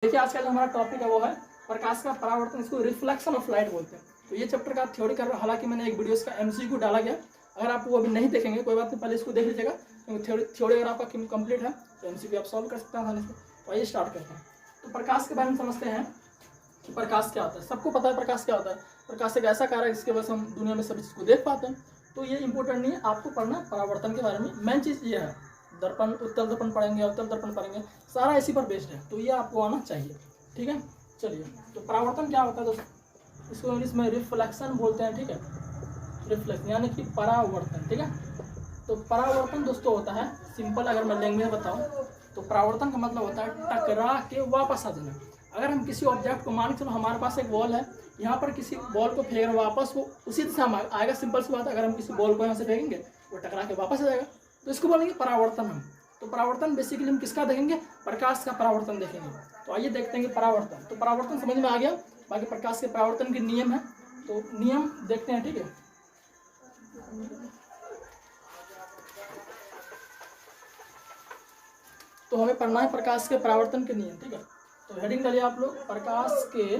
देखिए आज का जो हमारा टॉपिक है वो है प्रकाश का परावर्तन, इसको रिफ्लेक्शन ऑफ लाइट बोलते हैं। तो ये चैप्टर का थ्योरी कर रहा हूँ, हालांकि मैंने एक वीडियो इसका एमसीक्यू डाला गया, अगर आप वो अभी नहीं देखेंगे कोई बात नहीं, पहले इसको देख लीजिएगा, क्योंकि थ्योरी अगर आपका कंप्लीट है तो एमसीक्यू आप सॉल्व कर सकते हैं आसानी से। तो आइए स्टार्ट करते हैं। तो प्रकाश के बारे में समझते हैं कि प्रकाश क्या होता है। सबको पता है प्रकाश क्या होता है। प्रकाश एक ऐसा कार्य है जिसके वजह से हम दुनिया में सभी चीज़ को देख पाते हैं। तो ये इंपॉर्टेंट नहीं है, आपको पढ़ना परावर्तन के बारे में। मेन चीज़ ये है, दर्पण उत्तल दर्पण पढ़ेंगे, अवतल दर्पण पढ़ेंगे, सारा इसी पर बेस्ड है, तो ये आपको आना चाहिए। ठीक है, चलिए। तो परावर्तन क्या होता है दोस्तों, इसको इंग्लिश में रिफ्लेक्शन बोलते हैं। ठीक है, रिफ्लेक्शन यानी कि परावर्तन। ठीक है, तो परावर्तन दोस्तों होता है सिंपल, अगर मैं लैंग्वेज बताऊं तो परावर्तन का मतलब होता है टकरा के वापस आ जाना। अगर हम किसी ऑब्जेक्ट को, मान के चलो हमारे पास एक बॉल है, यहाँ पर किसी बॉल को फेंक वापस वो उसी दिशा में आएगा। सिंपल सी बात है, अगर हम किसी बॉल को यहाँ से फेंकेंगे वो टकरा के वापस आ जाएगा, तो इसको बोलेंगे परावर्तन हम। तो परावर्तन बेसिकली हम किसका देखेंगे, प्रकाश का परावर्तन देखेंगे। तो आइए देखते हैं कि परावर्तन, तो परावर्तन समझ में आ गया। बाकी प्रकाश के परावर्तन के नियम है, तो नियम देखते हैं। ठीक है, तो हमें पढ़ना है प्रकाश के परावर्तन के नियम। ठीक है, तो हेडिंग डालिए आप लोग, प्रकाश के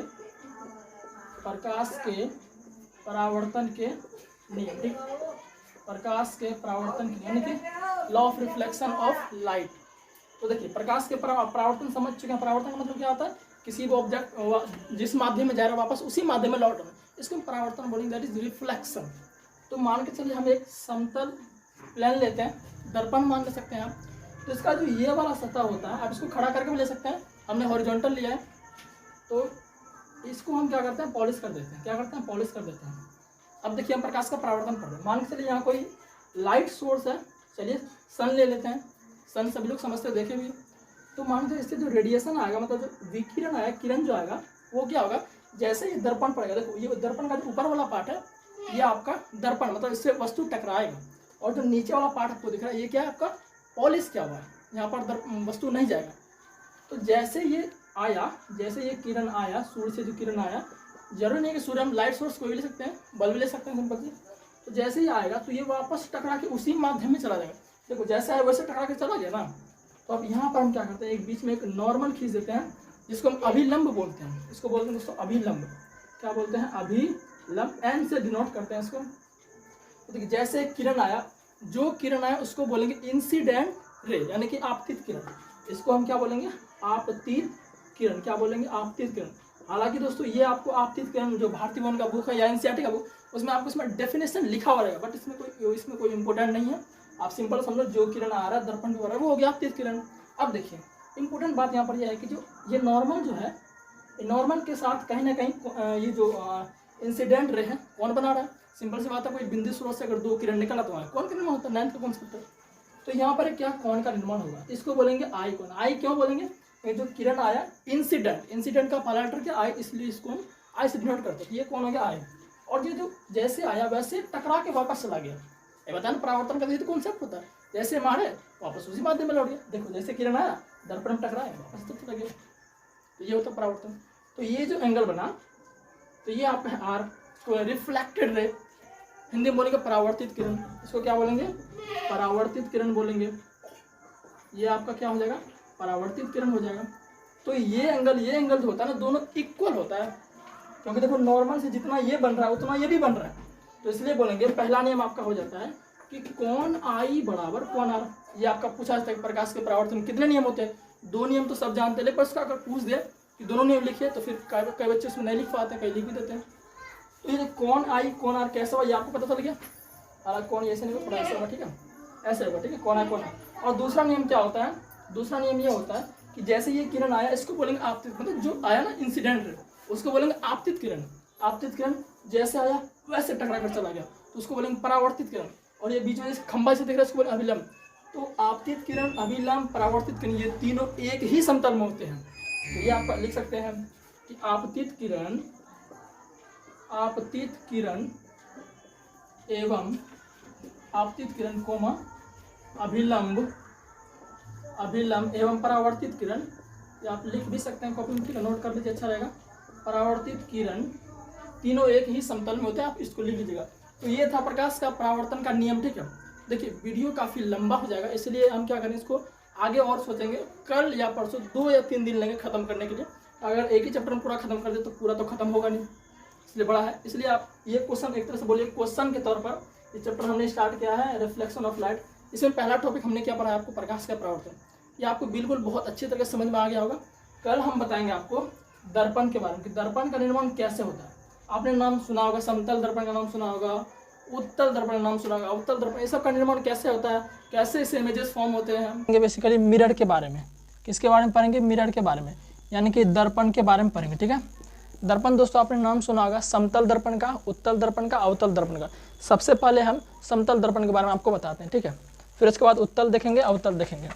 परावर्तन के नियम। ठीक, प्रकाश के परावर्तन के यानी कि law of reflection of light. तो देखिए प्रकाश के परावर्तन समझ चुके हैं। परावर्तन का मतलब क्या होता है, किसी भी ऑब्जेक्ट जिस माध्यम में जा रहा है वापस उसी माध्यम में लौट आना, इसको हम परावर्तन बोलेंगे, दैट इज रिफ्लेक्शन। तो मान के चलिए हम एक समतल प्लेन लेते हैं, दर्पण मान ले सकते हैं आप। तो इसका जो ये वाला सतह होता है, आप इसको खड़ा करके भी ले सकते हैं, हमने हॉरिजॉन्टल लिया है, तो इसको हम क्या करते हैं, पॉलिश कर देते हैं। क्या करते हैं, पॉलिश कर देते हैं। अब देखिए हम प्रकाश का परावर्तन पढ़ रहे हैं। मान के चलिए यहाँ कोई लाइट सोर्स है, चलिए सन ले लेते हैं। सन सभी लोग समझते देखे भी। तो मान लीजिए इससे जो रेडिएशन आएगा, मतलब जो विकिरण आएगा, किरण जो आएगा वो क्या होगा, जैसे ये दर्पण पड़ेगा, देखो ये दर्पण का जो ऊपर वाला पार्ट है ये आपका दर्पण, मतलब इससे वस्तु टकराएगा, और जो नीचे वाला पार्ट आपको दिख रहा है ये क्या है, आपका पॉलिश क्या हुआ है, यहाँ पर वस्तु नहीं जाएगा। तो जैसे ये आया, जैसे ये किरण आया, सूर्य से जो किरण आया, जरूरी नहीं कि सूर्य, हम लाइट सोर्स कोई भी ले सकते हैं, बल्ब ले सकते हैं सिंपल से। तो जैसे ही आएगा तो ये वापस टकरा के उसी माध्यम में चला जाएगा। देखो जैसे आया वैसे टकरा के चला गया ना। तो अब यहाँ पर हम क्या करते हैं, एक बीच में एक नॉर्मल खींच देते हैं, जिसको हम अभिलंब बोलते हैं। इसको बोलते हैं दोस्तों अभिलंब। क्या बोलते हैं, अभिलंब। एन से डिनोट करते हैं इसको। तो देखिए जैसे किरण आया, जो किरण आया उसको बोलेंगे इंसिडेंट रे, यानी कि आपतित किरण। इसको हम क्या बोलेंगे, आपतित किरण। क्या बोलेंगे, आपतित किरण। हालांकि दोस्तों ये आपको आपतित किरण जो भारतीय वन का बुक है या एनसीईआरटी का बुक, उसमें आपको इसमें डेफिनेशन लिखा हुआ रहेगा, बट इसमें कोई इंपॉर्टेंट नहीं है। आप सिंपल समझो, जो किरण आ रहा है दर्पण के, वो हो गया आपतित किरण। अब देखिए इंपॉर्टेंट बात यहाँ पर यह है कि जो ये नॉर्मल जो है, नॉर्मल के साथ कहीं ना कहीं ये जो इंसिडेंट रे है कौन बना रहा है, सिंपल सी बात है, कोई बिंदु स्रोत से अगर दो किरण निकला तो कौन का निर्माण होता है, 9th का कॉन्सेप्ट है। तो यहाँ पर क्या कौन का निर्माण होगा, इसको बोलेंगे आई कौन। आई क्यों बोलेंगे, ये जो किरण आया इंसिडेंट का पहला लेटर क्या आई, इसलिए इसको हम आई से डिनोट करते हैं। ये कौन हो गया, आई। और ये जो जैसे आया वैसे टकरा के वापस चला गया। ये बता ना परावर्तन का तो कॉन्सेप्ट होता है, जैसे मारे वापस उसी माध्यम में लौट गया। देखो जैसे किरण आया दर्पण में टकराया वापस तो चला गया। तो ये होता है परावर्तन। तो ये जो एंगल बना, तो ये आपका है आर, तो रिफ्लेक्टेड रे, हिंदी में बोलेंगे परावर्तित किरण। इसको क्या बोलेंगे, परावर्तित किरण बोलेंगे। ये आपका क्या हो जाएगा, परावर्तित किरण हो जाएगा। तो ये एंगल जो होता है ना, दोनों इक्वल होता है, क्योंकि देखो नॉर्मल से जितना ये बन रहा है उतना ये भी बन रहा है। तो इसलिए बोलेंगे पहला नियम आपका हो जाता है कि कोण आई बराबर कोण आर। ये आपका पूछा जाता है प्रकाश के परावर्तन कितने नियम होते हैं, 2 नियम तो सब जानते हैं, लेकिन उसका अगर पूछ दे कि दोनों नियम लिखिए तो फिर कई बच्चे उसमें नहीं लिख पाते, कई लिख भी देते हैं। तो ये कोण आई कोण आर कैसा हुआ ये आपको पता चल गया। हालांकि कौन ऐसे नहीं, थोड़ा ऐसा होगा, ठीक है, ऐसे होगा, ठीक है, कोण आई कोण आर। और दूसरा नियम क्या होता है, दूसरा नियम ये होता है कि जैसे ये किरण आया इसको बोलेंगे आपतित, मतलब जो आया ना इंसिडेंट उसको बोलेंगे आपतित किरण। आपतित किरण जैसे आया वैसे टकरा कर चला गया तो उसको बोलेंगे परावर्तित किरण। और ये बीच में जैसे खंभा से दिख रहा है उसको बोलेंगे अभिलंब। तो आपतित किरण, अभिलंब, परावर्तित किरण, ये तीनों एक ही समतल में होते हैं। तो ये आप लिख सकते हैं कि आपतित किरण एवं आपतित किरण कोमा अभिलंब एवं परावर्तित किरण। ये आप लिख भी सकते हैं कॉपी में, ठीक है, नोट कर लीजिए, अच्छा रहेगा। परावर्तित किरण तीनों एक ही समतल में होते हैं, आप इसको लिख लीजिएगा। तो ये था प्रकाश का परावर्तन का नियम, ठीक है। देखिए वीडियो काफ़ी लंबा हो जाएगा, इसलिए हम क्या करें, इसको आगे और सोचेंगे, कल या परसों 2 या 3 दिन लेंगे ख़त्म करने के लिए। अगर एक ही चैप्टर में पूरा खत्म कर दे तो पूरा तो खत्म होगा नहीं, इसलिए बड़ा है। इसलिए आप ये क्वेश्चन एक तरह से बोलिए क्वेश्चन के तौर पर ये चैप्टर हमने स्टार्ट किया है, रिफ्लेक्शन ऑफ लाइट। इसमें पहला टॉपिक हमने क्या पढ़ा है आपको, प्रकाश का परावर्तन। ये आपको बिल्कुल बहुत अच्छी तरह से समझ में आ गया होगा। कल हम बताएंगे आपको दर्पण के बारे में कि दर्पण का निर्माण कैसे होता है। आपने नाम सुना होगा, समतल दर्पण का नाम सुना होगा, उत्तल दर्पण का नाम सुना होगा, अवतल दर्पण, ये सब का निर्माण कैसे होता है, कैसे इसे इमेजेस फॉर्म होते हैं। बेसिकली मिरर के बारे में, किसके बारे में पढ़ेंगे, मिरर के बारे में, यानी कि दर्पण के बारे में पढ़ेंगे। ठीक है, दर्पण दोस्तों आपने नाम सुना होगा, समतल दर्पण का, उत्तल दर्पण का, अवतल दर्पण का। सबसे पहले हम समतल दर्पण के बारे में आपको बताते हैं। ठीक है, फिर उसके बाद उत्तल देखेंगे, अवतल देखेंगे।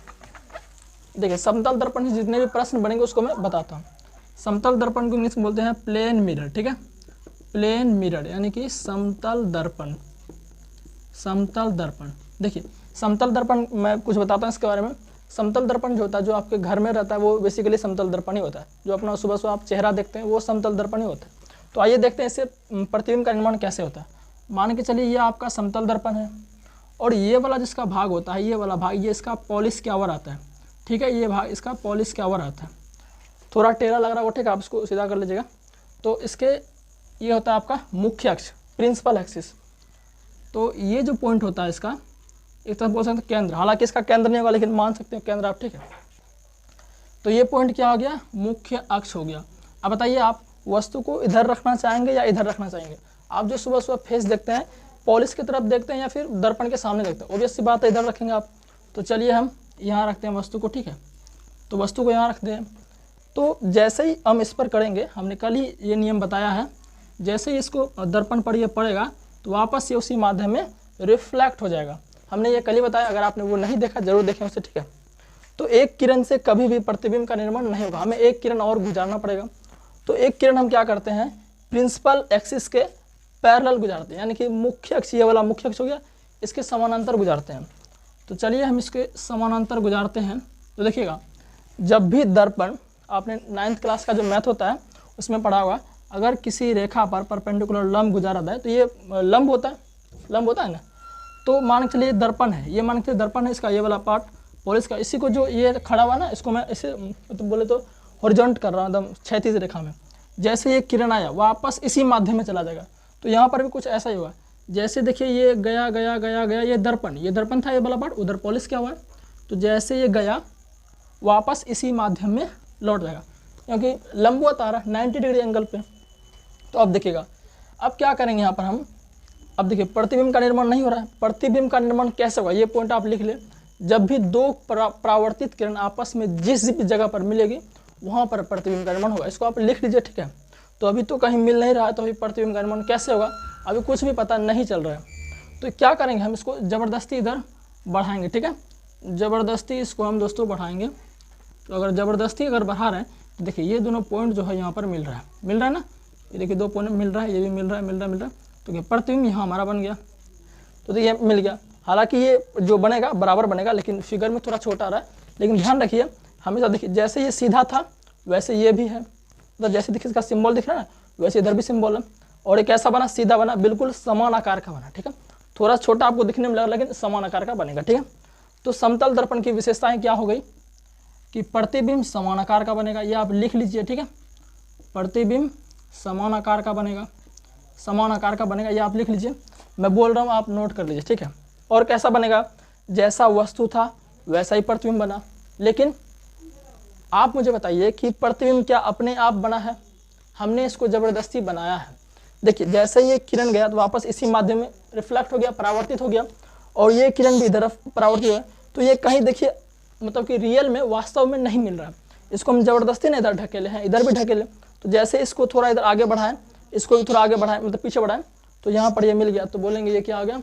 देखिए समतल दर्पण से जितने भी प्रश्न बनेंगे उसको मैं बताता हूँ। समतल दर्पण को इंग्लिश में बोलते हैं प्लेन मिरर। ठीक है, प्लेन मिरर यानी कि समतल दर्पण, समतल दर्पण। देखिए समतल दर्पण मैं कुछ बताता हूँ इसके बारे में। समतल दर्पण जो होता है, जो आपके घर में रहता है, वो बेसिकली समतल दर्पण ही होता है। जो अपना सुबह सुबह आप चेहरा देखते हैं वो समतल दर्पण ही होता है। तो आइए देखते हैं इससे प्रतिबिंब का निर्माण कैसे होता है। मान के चलिए ये आपका समतल दर्पण है और ये वाला जिसका भाग होता है, ये वाला भाग, ये इसका पॉलिश के ओवर आता है। ठीक है, ये भाग इसका पॉलिश के ओवर आता है। थोड़ा टेढ़ा लग रहा है वो, ठीक है, आप इसको सीधा कर लीजिएगा। तो इसके ये होता है आपका मुख्य अक्ष, प्रिंसिपल एक्सिस। तो ये जो पॉइंट होता है इसका, एक तरह बोल सकते हैं केंद्र, हालांकि इसका केंद्र नहीं होगा लेकिन मान सकते हैं केंद्र आप। ठीक है, तो ये पॉइंट क्या हो गया, मुख्य अक्ष हो गया। अब बताइए आप वस्तु को इधर रखना चाहेंगे या इधर रखना चाहेंगे। आप जो सुबह सुबह फेस देखते हैं, पॉलिश की तरफ देखते हैं या फिर दर्पण के सामने देखते हैं, ऑब्वियस सी बात है इधर रखेंगे आप। तो चलिए हम यहाँ रखते हैं वस्तु को। ठीक है, तो वस्तु को यहाँ रखते हैं। तो जैसे ही हम इस पर करेंगे, हमने कल ही ये नियम बताया है, जैसे ही इसको दर्पण पर ये पड़ेगा तो वापस ये उसी माध्यम में रिफ्लेक्ट हो जाएगा। हमने ये कल ही बताया, अगर आपने वो नहीं देखा जरूर देखें उसे। ठीक है, तो एक किरण से कभी भी प्रतिबिंब का निर्माण नहीं होगा, हमें एक किरण और गुजारना पड़ेगा। तो एक किरण हम क्या करते हैं, प्रिंसिपल एक्सिस के पैरेलल गुजारते हैं, यानी कि मुख्य अक्ष, ये वाला मुख्य अक्ष हो गया, इसके समानांतर गुजारते हैं। तो चलिए हम इसके समानांतर गुजारते हैं। तो देखिएगा, जब भी दर्पण, आपने 9th क्लास का जो मैथ होता है उसमें पढ़ा होगा, अगर किसी रेखा पर परपेंडिकुलर लंब गुजारा जाए तो ये लंब होता है ना। तो मान के चलिए दर्पण है, ये मान के चलिए दर्पण है, इसका ये वाला पार्ट पॉलिश का, इसी को जो ये खड़ा हुआ ना, इसको मैं इसे तो बोले तो हॉरिजॉन्टल कर रहा हूँ, एकदम क्षैतिज रेखा में। जैसे ये किरण आया वापस इसी माध्यम में चला जाएगा। तो यहाँ पर भी कुछ ऐसा ही होगा। जैसे देखिए ये गया गया गया गया, ये दर्पण था, ये वाला पार्ट, उधर पॉलिश क्या हुआ है। तो जैसे ये गया वापस इसी माध्यम में लौट जाएगा, क्योंकि लंबवत आ रहा है 90 डिग्री एंगल पे। तो अब देखिएगा, अब क्या करेंगे यहाँ पर हम, अब देखिए प्रतिबिंब का निर्माण नहीं हो रहा है। प्रतिबिंब का निर्माण कैसे होगा, ये पॉइंट आप लिख ले। जब भी दो परावर्तित किरण आपस में जिस भी जगह पर मिलेगी वहाँ पर प्रतिबिंब का निर्माण होगा। इसको आप लिख लीजिए। ठीक है, तो अभी तो कहीं मिल नहीं रहा है, तो अभी प्रतिबिंब का निर्माण कैसे होगा अभी कुछ भी पता नहीं चल रहा है। तो क्या करेंगे, हम इसको ज़बरदस्ती इधर बढ़ाएंगे। ठीक है, ज़बरदस्ती इसको हम दोस्तों बढ़ाएंगे। तो अगर ज़बरदस्ती अगर बढ़ा रहे हैं, देखिए ये दोनों पॉइंट जो है यहाँ पर मिल रहा है ना, ये देखिए 2 पॉइंट मिल रहा है, ये भी मिल रहा है। तो प्रतिबिंब यहाँ हमारा बन गया। तो देखिए मिल गया। हालांकि ये जो बनेगा बराबर बनेगा, लेकिन फिगर में थोड़ा छोटा आ रहा है। लेकिन ध्यान रखिए हमेशा, देखिए जैसे ये सीधा था वैसे ये भी है, मतलब जैसे देखिए इसका सिंबल दिख रहा है ना, वैसे इधर भी सिंबल है। और ये कैसा बना, सीधा बना, बिल्कुल समान आकार का बना। ठीक है, थोड़ा छोटा आपको दिखने में लगा लेकिन समान आकार का बनेगा। ठीक है, तो समतल दर्पण की विशेषताएं क्या हो गई कि प्रतिबिंब समान आकार का बनेगा, ये आप लिख लीजिए। ठीक है, प्रतिबिंब समान आकार का बनेगा, समान आकार का बनेगा, ये आप लिख लीजिए। मैं बोल रहा हूँ आप नोट कर लीजिए। ठीक है, और कैसा बनेगा, जैसा वस्तु था वैसा ही प्रतिबिंब बना। लेकिन आप मुझे बताइए कि प्रतिबिंब क्या अपने आप बना है, हमने इसको ज़बरदस्ती बनाया है। देखिए जैसे ये किरण गया तो वापस इसी माध्यम में रिफ्लेक्ट हो गया, परावर्तित हो गया, और ये किरण भी इधर परावर्तित हो गया। तो ये कहीं देखिए मतलब कि रियल में, वास्तव में नहीं मिल रहा है। इसको हम ज़बरदस्ती ने इधर ढकेले हैं, इधर भी ढकेले। तो जैसे इसको थोड़ा इधर आगे बढ़ाएं, इसको भी थोड़ा आगे बढ़ाएं, मतलब पीछे बढ़ाएं, तो यहाँ पर ये मिल गया। तो बोलेंगे ये क्या आ गया,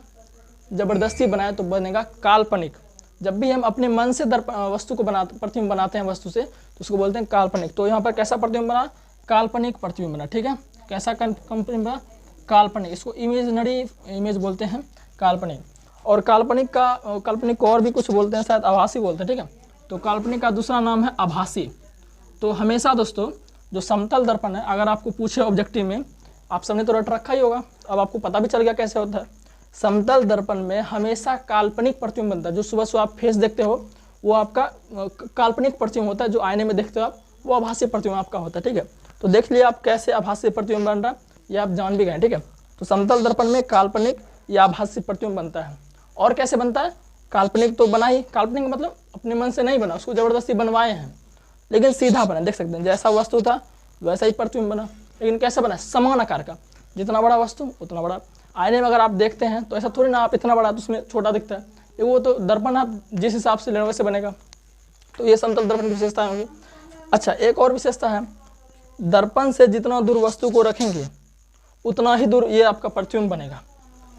ज़बरदस्ती बनाए तो बनेगा काल्पनिक। जब भी हम अपने मन से वस्तु को प्रतिबिंब बनाते हैं वस्तु से, तो उसको बोलते हैं काल्पनिक। तो यहाँ पर कैसा प्रतिबिंब बना, काल्पनिक प्रतिबिंब बना। ठीक है, कैसा प्रतिबिंब बना, काल्पनिक। इसको इमेजिनरी इमेज बोलते हैं, काल्पनिक। और काल्पनिक को और भी कुछ बोलते हैं, शायद आभासी बोलते हैं। ठीक है, तो काल्पनिक का दूसरा नाम है आभासी। तो हमेशा दोस्तों जो समतल दर्पण है, अगर आपको पूछे ऑब्जेक्टिव में, आप सबने तो रट रखा ही होगा, अब आपको पता भी चल गया कैसे होता है। समतल दर्पण में हमेशा काल्पनिक प्रतिबिंब बनता है। जो सुबह सुबह आप फेस देखते हो वो आपका काल्पनिक प्रतिबिंब होता है, जो आईने में देखते हो आप, वो आभासी प्रतिबिंब आपका होता है। ठीक है, तो देख लिया आप कैसे आभासी प्रतिबिंब बन रहा है, ये आप जान भी गए। ठीक है, तो समतल दर्पण में काल्पनिक या आभासी प्रतिबिंब बनता है। और कैसे बनता है? काल्पनिक तो बना ही, काल्पनिक मतलब अपने मन से नहीं बना, उसको जबरदस्ती बनवाए हैं, लेकिन सीधा बना। देख सकते हैं जैसा वस्तु था वैसा ही प्रतिबिंब बना, लेकिन कैसे बना? समान आकार का, जितना बड़ा वस्तु उतना बड़ा। आईने में अगर आप देखते हैं तो ऐसा थोड़ी ना आप इतना बड़ा तो उसमें छोटा दिखता है, वो तो दर्पण आप जिस हिसाब से लेना वैसे बनेगा। तो ये समतल दर्पण की विशेषता होगी। अच्छा, एक और विशेषता है, दर्पण से जितना दूर वस्तु को रखेंगे उतना ही दूर ये आपका प्रतिबिंब बनेगा।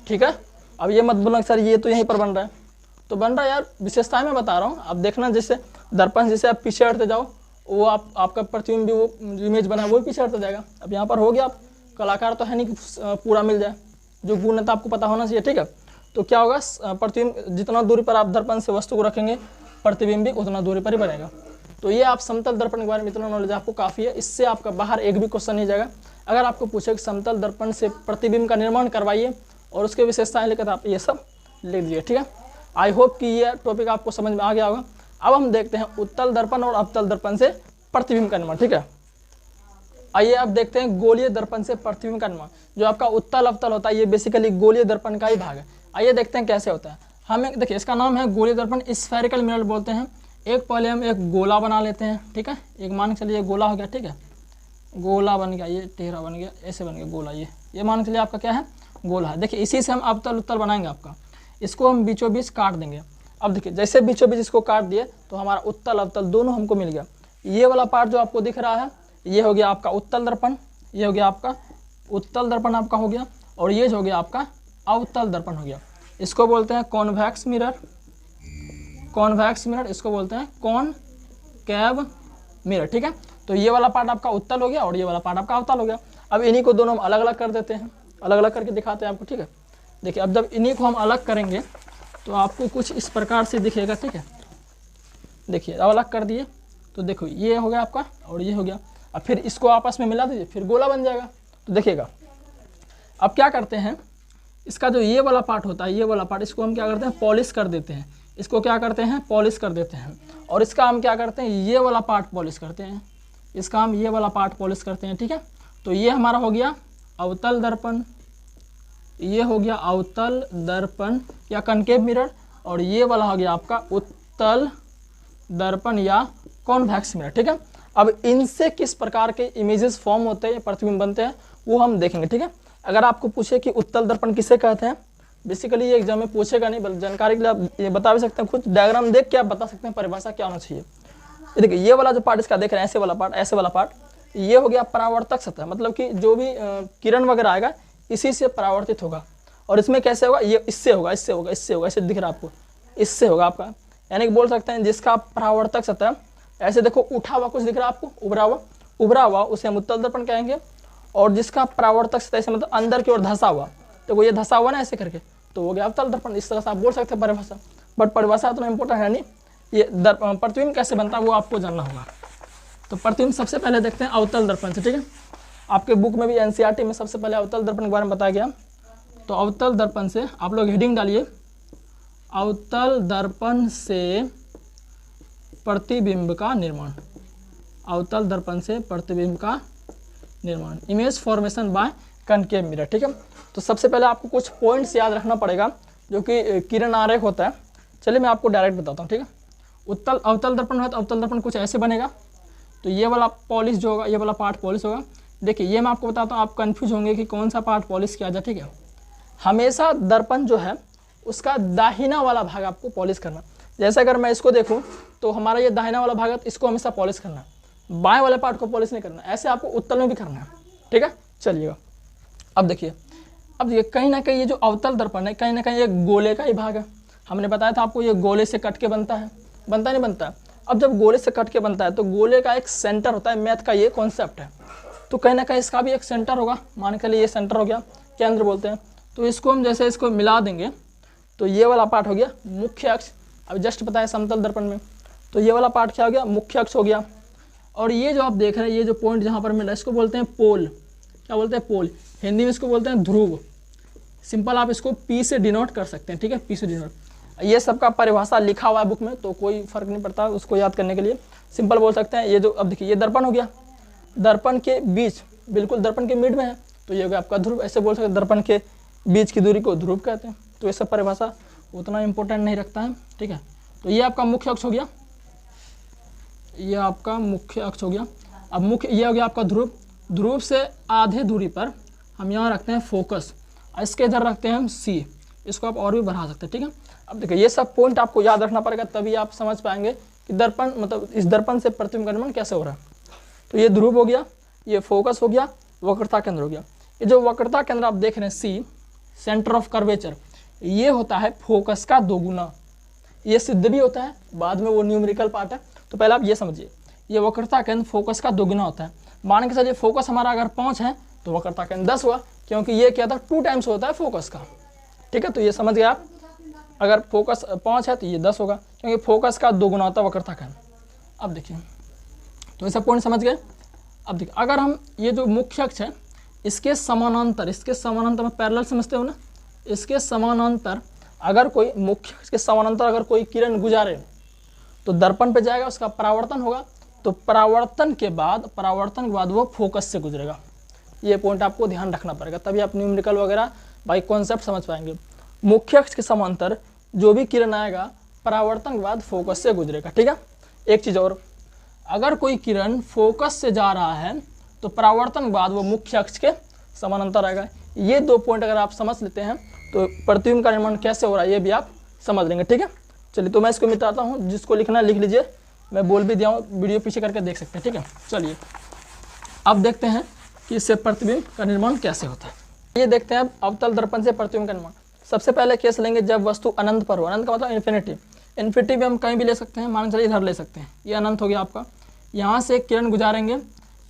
ठीक है, अब ये मत बोलना सर ये तो यहीं पर बन रहा है, तो बन रहा है यार, विशेषताएं मैं बता रहा हूँ। आप देखना, जैसे दर्पण जैसे आप पीछे हटते जाओ, वो आपका प्रतिबिंब भी, वो जो इमेज बना है वो भी पीछे हटता जाएगा। अब यहाँ पर हो गया, आप कलाकार तो है नहीं कि पूरा मिल जाए, जो गुण है तो आपको पता होना चाहिए। ठीक है, तो क्या होगा, प्रतिबिंब जितना दूरी पर आप दर्पण से वस्तु को रखेंगे प्रतिबिंब भी उतना दूरी पर ही बनेगा। तो ये आप समतल दर्पण के बारे में इतना नॉलेज आपको काफ़ी है, इससे आपका बाहर एक भी क्वेश्चन नहीं जाएगा। अगर आपको पूछे कि समतल दर्पण से प्रतिबिंब का निर्माण करवाइए और उसके विशेषताएं लेकर आप ये सब लिख दीजिए। ठीक है, आई होप कि ये टॉपिक आपको समझ में आ गया होगा। अब हम देखते हैं उत्तल दर्पण और अवतल दर्पण से प्रतिबिंब का निर्माण। ठीक है, आइए अब देखते हैं गोलीय दर्पण से प्रतिबिंब का निर्माण। जो आपका उत्तल अवतल होता है ये बेसिकली गोलीय दर्पण का ही भाग है। आइए देखते हैं कैसे होता है। हमें देखिए, इसका नाम है गोलीय दर्पण, स्फेरिकल मिरर बोलते हैं। एक पहले हम एक गोला बना लेते हैं। ठीक है, एक मान के चलिए गोला हो गया। ठीक है, गोला बन गया, ये टेढ़ा बन गया, ऐसे बन गया गोला। ये मान के चलिए आपका क्या है, गोला है। देखिए इसी से हम अवतल उत्तल बनाएंगे आपका। इसको हम बीचों बीच काट देंगे। अब देखिए जैसे बीचों बीच इसको काट दिए तो हमारा उत्तल अवतल दोनों हमको मिल गया। ये वाला पार्ट जो आपको दिख रहा है ये हो गया आपका उत्तल दर्पण, ये हो गया आपका उत्तल दर्पण आपका हो गया, और ये जो हो गया आपका अवतल दर्पण हो गया। इसको बोलते हैं कॉन्वेक्स मिरर, कॉन्वेक्स मिरर, इसको बोलते हैं कॉनकैव मिरर। ठीक है, तो ये वाला पार्ट आपका उत्तल हो गया और ये वाला पार्ट आपका अवतल हो गया। अब इन्हीं को दोनों हम अलग अलग कर देते हैं, अलग अलग करके दिखाते हैं आपको। ठीक है, देखिए अब जब इन्हीं को हम अलग करेंगे तो आपको कुछ इस प्रकार से दिखेगा। ठीक है, देखिए अब अलग कर दिए तो देखो ये हो गया आपका और ये हो गया। अब फिर इसको आपस में मिला दीजिए, फिर गोला बन जाएगा। तो देखिएगा अब क्या करते हैं, इसका जो ये वाला पार्ट होता है, ये वाला पार्ट, इसको हम क्या करते हैं, पॉलिश कर देते हैं। इसको क्या करते हैं, पॉलिश कर देते हैं। और इसका हम क्या करते हैं, ये वाला पार्ट पॉलिश करते हैं। इसका हम ये वाला पार्ट पॉलिश करते हैं। ठीक है, तो ये हमारा हो गया अवतल दर्पण, ये हो गया अवतल दर्पण या कनकेव मिरर, और ये वाला हो गया आपका उत्तल दर्पण या कॉन्वेक्स मिरर। ठीक है, अब इनसे किस प्रकार के इमेजेस फॉर्म होते हैं, प्रतिबिंब बनते हैं, वो हम देखेंगे। ठीक है, अगर आपको पूछे कि उत्तल दर्पण किसे कहते हैं, बेसिकली ये एग्जाम में पूछेगा नहीं, बल्कि जानकारी के लिए आप ये बता भी सकते हैं, खुद डायग्राम देख के आप बता सकते हैं परिभाषा क्या होना चाहिए। ये देखिए ये वाला जो पार्ट इसका देख रहे हैं, ऐसे वाला पार्ट, ऐसे वाला पार्ट, ये हो गया परावर्तक सतह, मतलब कि जो भी किरण वगैरह आएगा इसी से परावर्तित होगा। और इसमें कैसे होगा, ये इससे होगा, इससे होगा, इससे होगा, ऐसे दिख रहा है आपको, इससे होगा आपका, यानी कि बोल सकते हैं जिसका परावर्तक सतह ऐसे देखो उठा हुआ कुछ दिख रहा है आपको, उभरा हुआ, उसे हम उत्तल दर्पण कहेंगे। और जिसका परावर्तक सतह ऐसे मतलब अंदर की ओर धंसा हुआ, तो वो ये धंसा हुआ ना ऐसे करके, तो हो गया अवतल दर्पण। इस तरह से आप बोल सकते हैं परिभाषा, बट परिभाषा उतना इंपॉर्टेंट है नहीं, ये प्रतिबिंब कैसे बनता है वो आपको जानना होगा। तो प्रतिबिंब सबसे पहले देखते हैं अवतल दर्पण से। ठीक है, आपके बुक में भी एनसीईआरटी में सबसे पहले अवतल दर्पण के बारे में बताया गया। तो अवतल दर्पण से आप लोग हेडिंग डालिए, अवतल दर्पण से प्रतिबिंब का निर्माण, अवतल दर्पण से प्रतिबिंब का निर्माण, image formation by concave mirror. ठीक है, तो सबसे पहले आपको कुछ पॉइंट्स याद रखना पड़ेगा जो कि किरण आरेख होता है। चलिए मैं आपको डायरेक्ट बताता हूँ। ठीक है, अवतल दर्पण है तो अवतल दर्पण कुछ ऐसे बनेगा। तो ये वाला पॉलिश जो होगा, ये वाला पार्ट पॉलिश होगा। देखिए ये मैं आपको बताता हूँ, आप कंफ्यूज होंगे कि कौन सा पार्ट पॉलिश किया जाए। ठीक है, हमेशा दर्पण जो है उसका दाहिना वाला भाग आपको पॉलिश करना। जैसे अगर मैं इसको देखूं तो हमारा ये दाहिना वाला भाग है, इसको हमेशा पॉलिश करना है, बाएं वाले पार्ट को पॉलिश नहीं करना। ऐसे आपको उत्तल में भी करना है। ठीक है, चलिएगा अब देखिए कहीं ना कहीं ये जो अवतल दर्पण है कहीं ना कहीं एक गोले का ही भाग है। हमने बताया था आपको ये गोले से कट के बनता है, बनता नहीं बनता है। अब जब गोले से कट के बनता है तो गोले का एक सेंटर होता है, मैथ का ये कॉन्सेप्ट है। तो कहीं ना कहीं इसका भी एक सेंटर होगा, मान के लिए ये सेंटर हो गया, केंद्र बोलते हैं। तो इसको हम जैसे इसको मिला देंगे तो ये वाला पार्ट हो गया मुख्य अक्ष। अब जस्ट बताया समतल दर्पण में, तो ये वाला पार्ट क्या हो गया, मुख्य अक्ष हो गया। और ये जो आप देख रहे हैं, ये जो पॉइंट जहाँ पर मिल रहा है इसको बोलते हैं पोल। क्या बोलते हैं, पोल। हिंदी में इसको बोलते हैं ध्रुव। सिंपल आप इसको पी से डिनोट कर सकते हैं। ठीक है, पी से डिनोट। ये सबका परिभाषा लिखा हुआ है बुक में, तो कोई फर्क नहीं पड़ता उसको याद करने के लिए, सिंपल बोल सकते हैं। ये जो अब देखिए ये दर्पण हो गया, दर्पण के बीच बिल्कुल दर्पण के मिड में है, तो ये हो गया आपका ध्रुव। ऐसे बोल सकते हैं दर्पण के बीच की दूरी को ध्रुव कहते हैं। तो ये सब परिभाषा उतना इंपॉर्टेंट नहीं रखता है, ठीक है। तो ये आपका मुख्य अक्ष हो गया, ये आपका मुख्य अक्ष हो गया। अब मुख्य ये हो गया आपका ध्रुव। ध्रुव से आधे दूरी पर हम यहाँ रखते हैं फोकस, इसके इधर रखते हैं हम सी। इसको आप और भी बढ़ा सकते हैं, ठीक है। अब देखिए ये सब पॉइंट आपको याद रखना पड़ेगा, तभी आप समझ पाएंगे कि दर्पण मतलब इस दर्पण से प्रतिबिंब का निर्माण कैसे हो रहा है। तो ये ध्रुव हो गया, ये फोकस हो गया, वक्रता केंद्र हो गया। ये जो वक्रता केंद्र आप देख रहे हैं सी, सेंटर ऑफ कर्वेचर, ये होता है फोकस का दोगुना। ये सिद्ध भी होता है, बाद में वो न्यूमेरिकल पार्ट है। तो पहले आप ये समझिए, ये वक्रता केंद्र फोकस का दोगुना होता है। मान के चलिए फोकस हमारा अगर 5 है तो वक्रता केंद्र 10 हुआ, क्योंकि ये क्या था 2 टाइम्स होता है फोकस का, ठीक है। तो ये समझ गए आप, अगर फोकस 5 है तो ये 10 होगा, क्योंकि फोकस का दोगुना होता है वक्रता केंद्र। अब देखिए तो ये सब पॉइंट समझ गए। अब देखिए अगर हम ये जो मुख्य अक्ष है इसके समानांतर में पैरेलल समझते हो ना, इसके समानांतर अगर कोई मुख्य अक्ष के समानांतर अगर कोई किरण गुजारे तो दर्पण पे जाएगा, उसका परावर्तन होगा, तो परावर्तन के बाद वो फोकस से गुजरेगा। ये पॉइंट आपको ध्यान रखना पड़ेगा, तभी आप न्यूमेरिकल वगैरह भाई कॉन्सेप्ट समझ पाएंगे। मुख्य अक्ष के समांतर जो भी किरण आएगा परावर्तन के बाद फोकस से गुजरेगा, ठीक है। एक चीज़ और, अगर कोई किरण फोकस से जा रहा है तो परावर्तन के बाद वो मुख्य अक्ष के समानांतर आएगा। ये 2 पॉइंट अगर आप समझ लेते हैं तो प्रतिबिंब का निर्माण कैसे हो रहा है ये भी आप समझ लेंगे, ठीक है। चलिए तो मैं इसको मिटाता हूँ, जिसको लिखना लिख लीजिए, मैं बोल भी दिया हूँ, वीडियो पीछे करके देख सकते हैं, ठीक है। चलिए अब देखते हैं कि इससे प्रतिबिंब का निर्माण कैसे होता है। ये देखते हैं अब अवतल दर्पण से प्रतिबिंब का निर्माण। सबसे पहले केस लेंगे जब वस्तु अनंत पर हो। अनंत का मतलब इन्फिनिटी। इन्फिनिटी भी हम कहीं भी ले सकते हैं, मान चलिए इधर ले सकते हैं, ये अनंत हो गया आपका। यहाँ से किरण गुजारेंगे,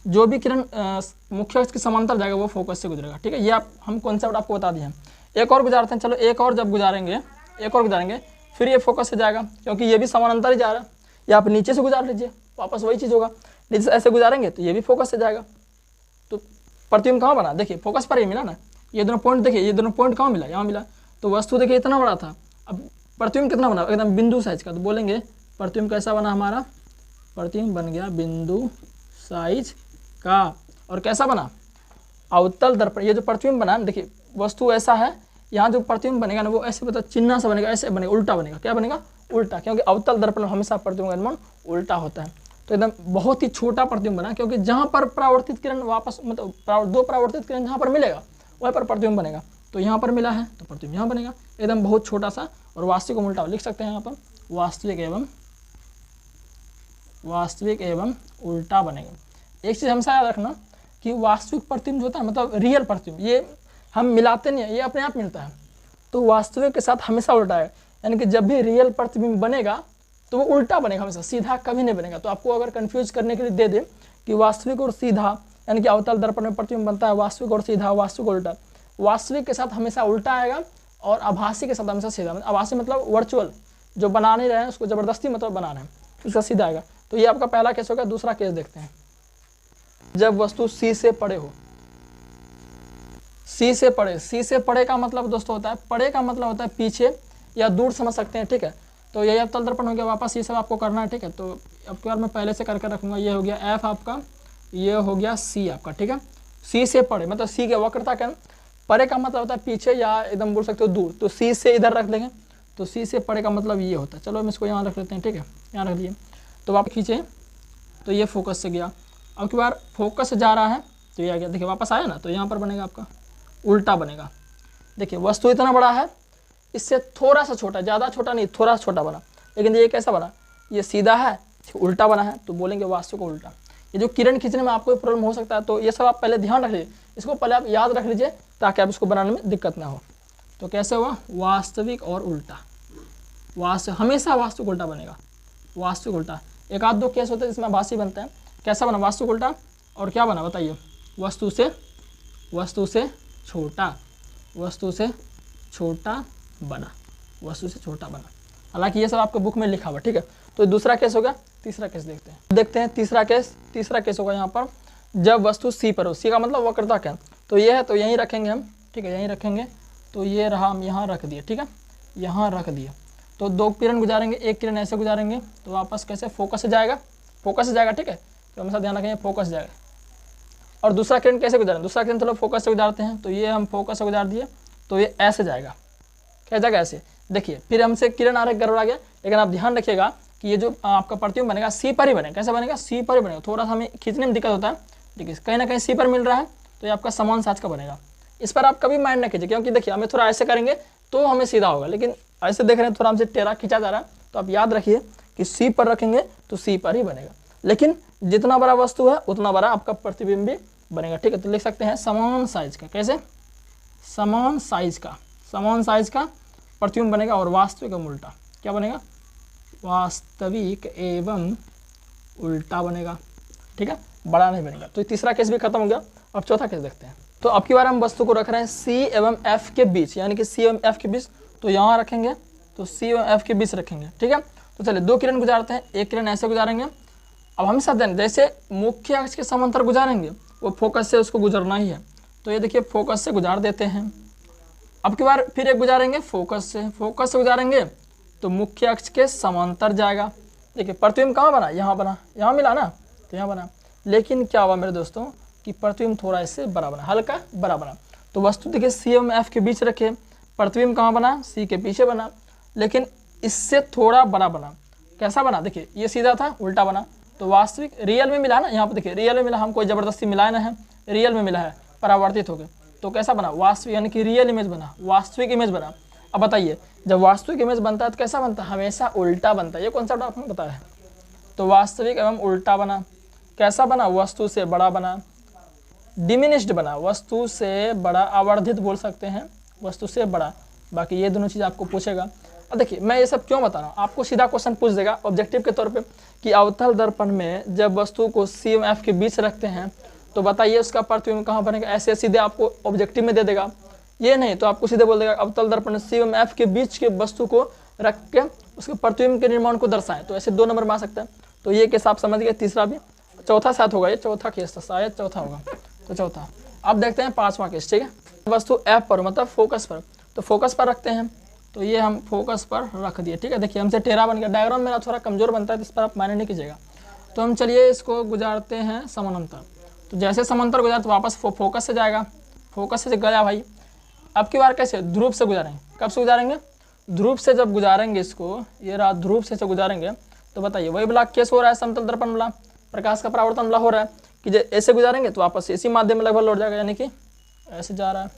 जो भी किरण मुख्य अक्ष के समांतर जाएगा वो फोकस से गुजरेगा, ठीक है। ये हम कॉन्सेप्ट आपको बता दिए हैं। एक और गुजारते हैं, चलो एक और जब गुजारेंगे, एक और गुजारेंगे, फिर ये फोकस से जाएगा, क्योंकि ये भी समानांतर ही जा रहा है। या आप नीचे से गुजार लीजिए, वापस वही चीज़ होगा। नीचे से ऐसे गुजारेंगे तो ये भी फोकस से जाएगा। तो प्रतिबिंब कहाँ बना, देखिए फोकस पर ही मिला ना। ये दोनों पॉइंट देखिए, ये दोनों पॉइंट कहाँ मिला, यहाँ मिला। तो वस्तु देखिए इतना बड़ा था, अब प्रतिबिंब कितना बना, एकदम बिंदु साइज का। तो बोलेंगे प्रतिबिंब कैसा बना हमारा, प्रतिबिंब बन गया बिंदु साइज का। और कैसा बना, अवतल दर्पण। ये जो प्रतिबिंब बना देखिए, वस्तु ऐसा है, यहाँ जो प्रतिबिंब बनेगा ना वो ऐसे मतलब चिन्ह सा बनेगा, ऐसे बनेगा, उल्टा बनेगा। क्या बनेगा, उल्टा, क्योंकि अवतल दर्पण में हमेशा प्रतिबिंब का निर्माण उल्टा होता है। तो एकदम बहुत ही छोटा प्रतिबिंब बना, क्योंकि जहाँ पर परावर्तित किरण वापस मतलब 2 परावर्तित किरण जहाँ पर मिलेगा वहीं पर प्रतिबिंब बनेगा। तो यहाँ पर मिला है तो प्रतिबिंब यहाँ बनेगा, एकदम बहुत छोटा सा। और वास्तविक को उल्टा लिख सकते हैं यहाँ पर, वास्तविक एवं उल्टा बनेगा। एक चीज़ हमेशा याद रखना कि वास्तविक प्रतिबिंब जो होता है मतलब रियल प्रतिबिंब, ये हम मिलाते नहीं है, ये अपने आप मिलता है। तो वास्तविक के साथ हमेशा उल्टा है, यानी कि जब भी रियल प्रतिबिंब बनेगा तो वो उल्टा बनेगा, हमेशा सीधा कभी नहीं बनेगा। तो आपको अगर कंफ्यूज करने के लिए दे दे कि वास्तविक और सीधा, यानी कि अवतल दर्पण में प्रतिबिंब बनता है वास्तविक और सीधा, वास्तविक और उल्टा। वास्तविक के साथ हमेशा उल्टा आएगा और आभासी के साथ हमेशा सीधा। आभासी मतलब वर्चुअल, जो बना नहीं रहे हैं उसको ज़बरदस्ती मतलब बना रहे हैं, उसका सीधा आएगा। तो ये आपका पहला केस होगा। दूसरा केस देखते हैं, जब वस्तु सी से पड़े हो। सी से पड़े, सी से पड़े का मतलब दोस्तों होता है, पड़े का मतलब होता है पीछे या दूर समझ सकते हैं, ठीक है। तो यही अवतल दर्पण हो गया। वापस ये सब आपको करना है, ठीक है। तो अब की बार मैं पहले से करके रखूँगा। ये हो गया एफ आपका, ये हो गया सी आपका, ठीक है। सी से पड़े मतलब सी के वक्रता के, परे का मतलब होता है पीछे या एकदम बोल सकते हो दूर। तो सी से इधर रख लेंगे, तो सी से पड़े का मतलब ये होता है। चलो हम इसको यहाँ रख लेते हैं, ठीक है, यहाँ रख दिए। तो आप खींचे तो ये फोकस से गया। अब की बार फोकस से जा रहा है तो ये आ गया, देखिए वापस आया ना, तो यहाँ पर बनेगा आपका उल्टा बनेगा। देखिए वस्तु इतना बड़ा है, इससे थोड़ा सा छोटा, ज़्यादा छोटा नहीं, थोड़ा सा छोटा बना। लेकिन ये कैसा बना, ये सीधा है, उल्टा बना है, तो बोलेंगे वास्तु को उल्टा। ये जो किरण खींचने में आपको प्रॉब्लम हो सकता है, तो ये सब आप पहले ध्यान रख लीजिए, इसको पहले आप याद रख लीजिए ताकि आप इसको बनाने में दिक्कत ना हो। तो कैसे हुआ, वास्तविक और उल्टा। हमेशा वास्तविक उल्टा बनेगा, वास्तविक उल्टा। एक आध 2 केस होते हैं जिसमें आभासी बनते हैं। कैसा बना, वास्तविक उल्टा। और क्या बना बताइए, वस्तु से छोटा, वस्तु से छोटा बना, वस्तु से छोटा बना। हालांकि ये सब आपके बुक में लिखा हुआ, ठीक है। तो दूसरा केस हो गया। तीसरा केस देखते हैं तीसरा केस होगा यहाँ पर, जब वस्तु सी पर हो। सी का मतलब वक्रता क्या, तो ये है, तो यहीं रखेंगे हम, ठीक है, यहीं रखेंगे। तो ये रहा, हम यहाँ रख दिए, ठीक है, यहाँ रख दिए। तो 2 किरण गुजारेंगे, एक किरण ऐसे गुजारेंगे तो वापस कैसे फोकस से जाएगा, फोकस से जाएगा, ठीक है। तो हमेशा ध्यान रखेंगे फोकस जाएगा। और दूसरा किरण कैसे गुजारें, दूसरा किरण थोड़ा फोकस से गुजारते हैं, तो ये हम फोकस से गुजार दिए तो ये ऐसे जाएगा, क्या जाएगा ऐसे। देखिए फिर हमसे किरण आ रहा है, गड़बड़ा गया, लेकिन आप ध्यान रखिएगा कि ये जो आपका प्रतिबिंब बनेगा सी पर ही बनेगा। कैसे बनेगा, सी पर ही बनेगा। थोड़ा सा हमें खींचने में दिक्कत होता है, देखिए कहीं ना कहीं सी पर मिल रहा है तो ये आपका समान साइज का बनेगा। इस पर आप कभी माइंड न कीजिए, क्योंकि देखिए हमें थोड़ा ऐसे करेंगे तो हमें सीधा होगा, लेकिन ऐसे देख रहे हैं थोड़ा हमसे टेढ़ा खींचा जा रहा है, तो आप याद रखिए कि सी पर रखेंगे तो सी पर ही बनेगा। लेकिन जितना बड़ा वस्तु है उतना बड़ा आपका प्रतिबिंब भी बनेगा, ठीक है। तो लिख सकते हैं समान साइज का, कैसे, समान साइज का प्रतिबिंब बनेगा। और वास्तविक एवं उल्टा क्या बनेगा, वास्तविक एवं उल्टा बनेगा, ठीक है, बड़ा नहीं बनेगा। तो तीसरा केस भी खत्म हो गया। अब चौथा केस देखते हैं। तो अब की बार हम वस्तु को रख रहे हैं सी एवं एफ के बीच, यानी कि सी एवं एफ के बीच, तो यहाँ रखेंगे तो सी एवं एफ के बीच रखेंगे, ठीक है। तो चलिए 2 किरण गुजारते हैं, एक किरण ऐसे गुजारेंगे। अब हम साथ जैसे मुख्य अक्ष के समांतर गुजारेंगे वो फोकस से उसको गुजरना ही है, तो ये देखिए फोकस से गुजार देते हैं। अब की बार फिर एक गुजारेंगे फोकस से गुजारेंगे तो मुख्य अक्ष के समांतर जाएगा। देखिए प्रतिबिंब कहाँ बना, यहाँ बना, यहाँ मिला ना, तो यहाँ बना। लेकिन क्या हुआ मेरे दोस्तों कि प्रतिबिंब थोड़ा इससे बड़ा बना, हल्का बड़ा बना। तो वस्तु देखिए सी एवं एफ के बीच रखे, प्रतिबिंब कहाँ बना, सी के पीछे बना, लेकिन इससे थोड़ा बड़ा बना। कैसा बना, देखिए ये सीधा था, उल्टा बना। तो वास्तविक रियल में मिला ना, यहाँ पर देखिए रियल में मिला, हम कोई ज़बरदस्ती मिलाए ना है, रियल में मिला है, परावर्तित हो गए। तो कैसा बना, वास्तविक, यानी कि रियल इमेज बना, वास्तविक इमेज बना। अब बताइए जब वास्तविक इमेज बनता है तो कैसा बनता है, हमेशा उल्टा बनता है। ये कॉन्सेप्ट आपको पता है। तो वास्तविक एवं उल्टा बना, कैसा बना, वस्तु से बड़ा बना, डिमिनिश्ड बना, वस्तु से बड़ा, आवर्धित बोल सकते हैं, वस्तु से बड़ा। बाकी ये दोनों चीज़ आपको पूछेगा। अब देखिए मैं ये सब क्यों बता रहा हूँ, आपको सीधा क्वेश्चन पूछ देगा ऑब्जेक्टिव के तौर पे कि अवतल दर्पण में जब वस्तु को सी एवं एफ के बीच रखते हैं तो बताइए उसका प्रतिबिंब कहाँ बनेगा। ऐसे सीधे आपको ऑब्जेक्टिव में दे देगा, ये नहीं तो आपको सीधे बोल देगा अवतल दर्पण सी एवं एफ के बीच के वस्तु को रख के उसके प्रतिबिंब के निर्माण को दर्शाएं। तो ऐसे 2 नंबर में आ सकता है। तो ये केस आप समझ गए। तीसरा भी, चौथा साथ होगा, ये चौथा केस था, शायद चौथा होगा। तो चौथा। अब देखते हैं 5वां केस, ठीक है। वस्तु एफ पर मतलब फोकस पर, तो फोकस पर रखते हैं, तो ये हम फोकस पर रख दिए, ठीक है। देखिए हमसे टेढ़ा बन गया, डायग्राम मेरा थोड़ा कमजोर बनता है तो इस पर आप मायने नहीं कीजिएगा। तो हम चलिए इसको गुजारते हैं समानांतर। तो जैसे समांतर गुजार तो वापस फोकस से जाएगा, फोकस से गया भाई। अब की बार कैसे, ध्रुव से गुजारेंगे। कब से गुजारेंगे, ध्रुव से जब गुजारेंगे इसको, ये रात ध्रुव से गुजारेंगे तो बताइए वही वाला केस हो रहा है, समतल दर्पण वाला, प्रकाश का परावर्तन वाला हो रहा है कि ऐसे गुजारेंगे तो वापस इसी माध्यम में लगभग लौट जाएगा, यानी कि ऐसे जा रहा है।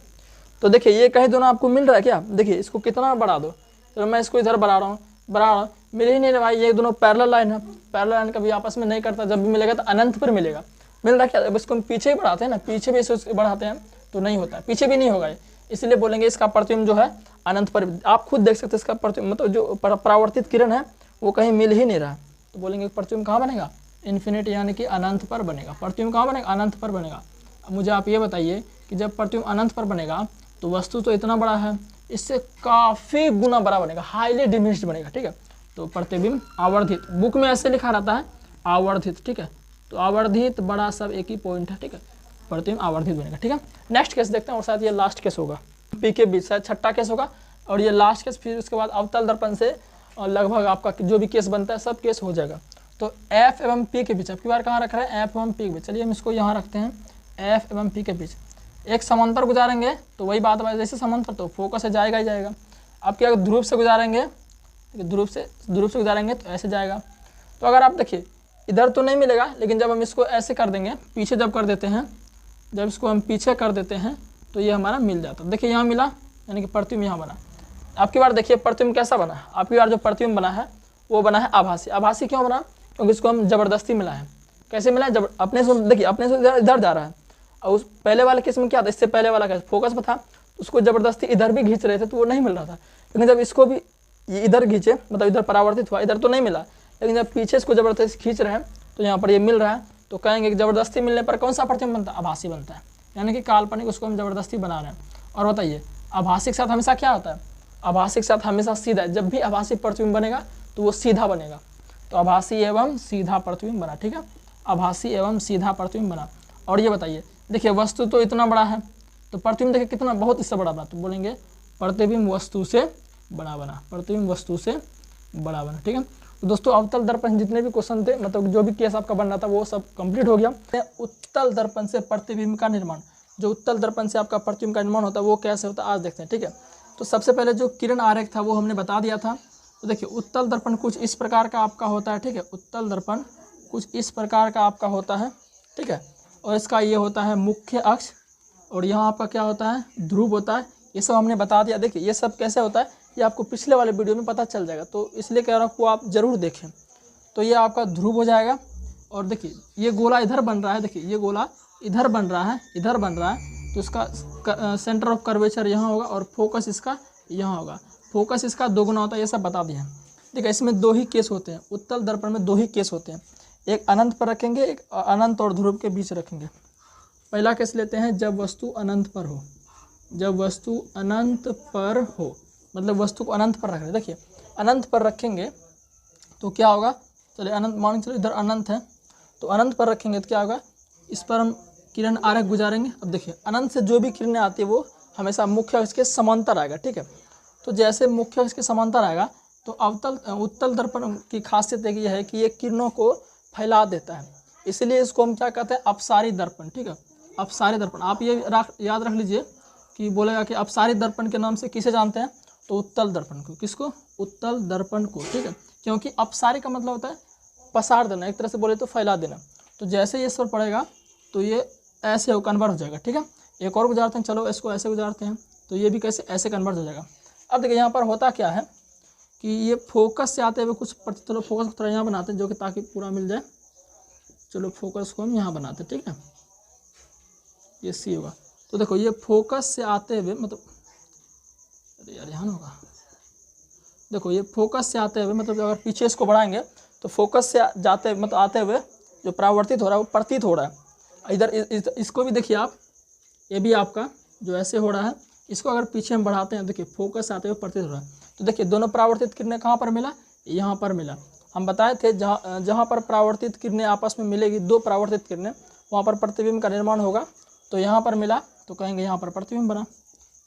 तो देखिए ये कहीं दोनों आपको मिल रहा है क्या, देखिए इसको कितना बढ़ा दो, तो मैं इसको इधर बढ़ा रहा हूँ, मिल ही नहीं रहा भाई। ये दोनों पैरेलल लाइन है, पैरेलल लाइन कभी आपस में नहीं करता, जब भी मिलेगा तो अनंत पर मिलेगा। मिल रहा है क्या, अब इसको हम पीछे ही बढ़ाते हैं ना, पीछे भी इसको बढ़ाते हैं तो नहीं होता है, पीछे भी नहीं होगा, इसलिए बोलेंगे इसका प्रतिबिंब जो है अनंत पर। आप खुद देख सकते हैं इसका प्रतिबिंब, मतलब जो परावर्तित किरण है वो कहीं मिल ही नहीं रहा, तो बोलेंगे प्रतिबिंब कहाँ बनेगा, इन्फिनिटी यानी कि अनंत पर बनेगा। प्रतिबिंब कहाँ बनेगा, अनंत पर बनेगा। अब मुझे आप ये बताइए कि जब प्रतिबिंब अनंत पर बनेगा तो वस्तु तो इतना बड़ा है, इससे काफ़ी गुना बड़ा बनेगा, हाईली डिमिनिश्ड बनेगा, ठीक है। तो प्रतिबिंब आवर्धित, बुक में ऐसे लिखा रहता है आवर्धित, ठीक है। तो आवर्धित बड़ा सब एक ही पॉइंट है, ठीक है, प्रतिबिंब आवर्धित बनेगा, ठीक है। नेक्स्ट केस देखते हैं, और शायद ये लास्ट केस होगा, पी के बीच शायद छठा केस होगा और ये लास्ट केस। फिर उसके बाद अवतल दर्पण से लगभग आपका जो भी केस बनता है सब केस हो जाएगा। तो एफ एवं पी के बीच, अब की बार कहाँ रख रहे हैं, एफ एवं पी के बीच। चलिए हम इसको यहाँ रखते हैं, एफ एवं पी के बीच एक समांतर गुजारेंगे तो वही बात है, जैसे समांतर तो फोकस से जाएगा ही जाएगा। अब क्या ध्रुव से गुजारेंगे, ध्रुव से गुजारेंगे तो ऐसे जाएगा। तो अगर आप देखिए इधर तो नहीं मिलेगा, लेकिन जब हम इसको ऐसे कर देंगे, पीछे जब कर देते हैं, जब इसको हम पीछे कर देते हैं तो ये हमारा मिल जाता है। देखिए यहाँ मिला, यानी कि प्रतिबिंब यहाँ बना। आपकी बार देखिए प्रतिबिंब कैसा बना, आपकी बार जो प्रतिबिंब बना है वो बना है आभासी। आभासी क्यों बना, क्योंकि इसको हम ज़बरदस्ती मिला है। कैसे मिला है, जब अपने से, देखिए अपने से इधर जा रहा है, और उस पहले वाले केस में क्या था, इससे पहले वाला केस फोकस में था, उसको ज़बरदस्ती इधर भी खींच रहे थे तो वो नहीं मिल रहा था। लेकिन जब इसको भी ये इधर खींचे, मतलब इधर परावर्तित हुआ, इधर तो नहीं मिला, लेकिन जब पीछे इसको ज़बरदस्ती खींच रहे हैं तो यहाँ पर ये मिल रहा है। तो कहेंगे कि ज़बरदस्ती मिलने पर कौन सा प्रतिबिंब बनता है, आभासी बनता है, यानी कि काल्पनिक, उसको हम ज़बरदस्ती बना रहे हैं। और बताइए आभासी के साथ हमेशा क्या होता है, आभासी के साथ हमेशा सीधा, जब भी आभासी प्रतिबिंब बनेगा तो वो सीधा बनेगा। तो आभासी एवं सीधा प्रतिबिंब बना, ठीक है, आभासी एवं सीधा प्रतिबिंब बना। और ये बताइए देखिए वस्तु तो इतना बड़ा है तो प्रतिबिंब देखिए कितना, बहुत इससे बड़ा बना, तो बोलेंगे प्रतिबिंब वस्तु से बड़ा बना, प्रतिबिंब वस्तु से बड़ा बना। ठीक है, तो दोस्तों अवतल दर्पण जितने भी क्वेश्चन थे, मतलब जो भी केस आपका बन रहा था वो सब कंप्लीट हो गया। उत्तल दर्पण से प्रतिबिंब का निर्माण, जो उत्तल दर्पण से आपका प्रतिबिंब का निर्माण होता है वो कैसे होता है आज देखते हैं। ठीक है, तो सबसे पहले जो किरण आरेख था वो हमने बता दिया था। तो देखिए उत्तल दर्पण कुछ इस प्रकार का आपका होता है। ठीक है, उत्तल दर्पण कुछ इस प्रकार का आपका होता है। ठीक है, और इसका ये होता है मुख्य अक्ष, और यहाँ आपका क्या होता है, ध्रुव होता है। ये सब हमने बता दिया। देखिए ये सब कैसे होता है ये आपको पिछले वाले वीडियो में पता चल जाएगा, तो इसलिए कह रहा हूँ वो आप ज़रूर देखें। तो ये आपका ध्रुव हो जाएगा। और देखिए ये गोला इधर बन रहा है, देखिए ये गोला इधर बन रहा है, इधर बन रहा है, तो इसका सेंटर ऑफ कर्वेचर यहाँ होगा और फोकस इसका यहाँ होगा। फोकस इसका दोगुना होता है, ये सब बता दिया। देखिए इसमें दो ही केस होते हैं, उत्तल दर्पण में दो ही केस होते हैं, एक अनंत पर रखेंगे, एक अनंत और ध्रुव के बीच रखेंगे। पहला केस लेते हैं जब वस्तु अनंत पर हो। जब वस्तु अनंत पर हो मतलब वस्तु को अनंत पर रख रहे हैं। देखिए अनंत पर रखेंगे तो क्या होगा, चलिए अनंत मान चलो इधर अनंत है, तो अनंत पर रखेंगे तो क्या होगा, इस पर हम किरण आरेख गुजारेंगे। अब देखिए अनंत से जो भी किरणें आती है वो हमेशा मुख्य अक्ष के समांतर आएगा। ठीक है, तो जैसे मुख्य अक्ष के समांतर आएगा तो उत्तल दर्पण की खासियत एक यह है कि ये किरणों को फैला देता है, इसलिए इसको हम क्या कहते हैं, अपसारी दर्पण। ठीक है, अपसारी दर्पण आप ये याद रख लीजिए कि बोलेगा कि अपसारी दर्पण के नाम से किसे जानते हैं, तो उत्तल दर्पण को। किसको, उत्तल दर्पण को। ठीक है, क्योंकि अपसारी का मतलब होता है पसार देना, एक तरह से बोले तो फैला देना। तो जैसे ये स्वर पड़ेगा तो ये ऐसे कन्वर्ट हो जाएगा। ठीक है, एक और गुजारते हैं, चलो इसको ऐसे गुजारते हैं, तो ये भी कैसे ऐसे कन्वर्ट हो जाएगा। अब देखिए यहाँ पर होता क्या है कि ये फोकस से आते हुए कुछ चलो फोकस को थोड़ा यहाँ बनाते हैं जो कि ताकि पूरा मिल जाए। चलो फोकस को हम यहाँ बनाते हैं। ठीक है, ये सी होगा। तो देखो ये फोकस से आते हुए मतलब अरे यार यहाँ होगा, देखो ये फोकस से आते हुए मतलब अगर पीछे इसको बढ़ाएंगे तो फोकस से जाते मतलब आते हुए जो परावर्तित हो रहा है वो प्रतीत हो रहा है। इधर इसको भी देखिए आप, ये भी आपका जो ऐसे हो रहा है, इसको अगर पीछे हम बढ़ाते हैं देखिए फोकस से आते हुए प्रतीत हो रहा है। तो देखिए दोनों परावर्तित किरणें कहाँ पर मिला, यहाँ पर मिला। हम बताए थे जहाँ पर परावर्तित किरणें आपस में मिलेगी, दो परावर्तित किरणें, वहाँ पर प्रतिबिंब का निर्माण होगा। तो यहाँ पर मिला तो कहेंगे यहाँ पर प्रतिबिंब बना,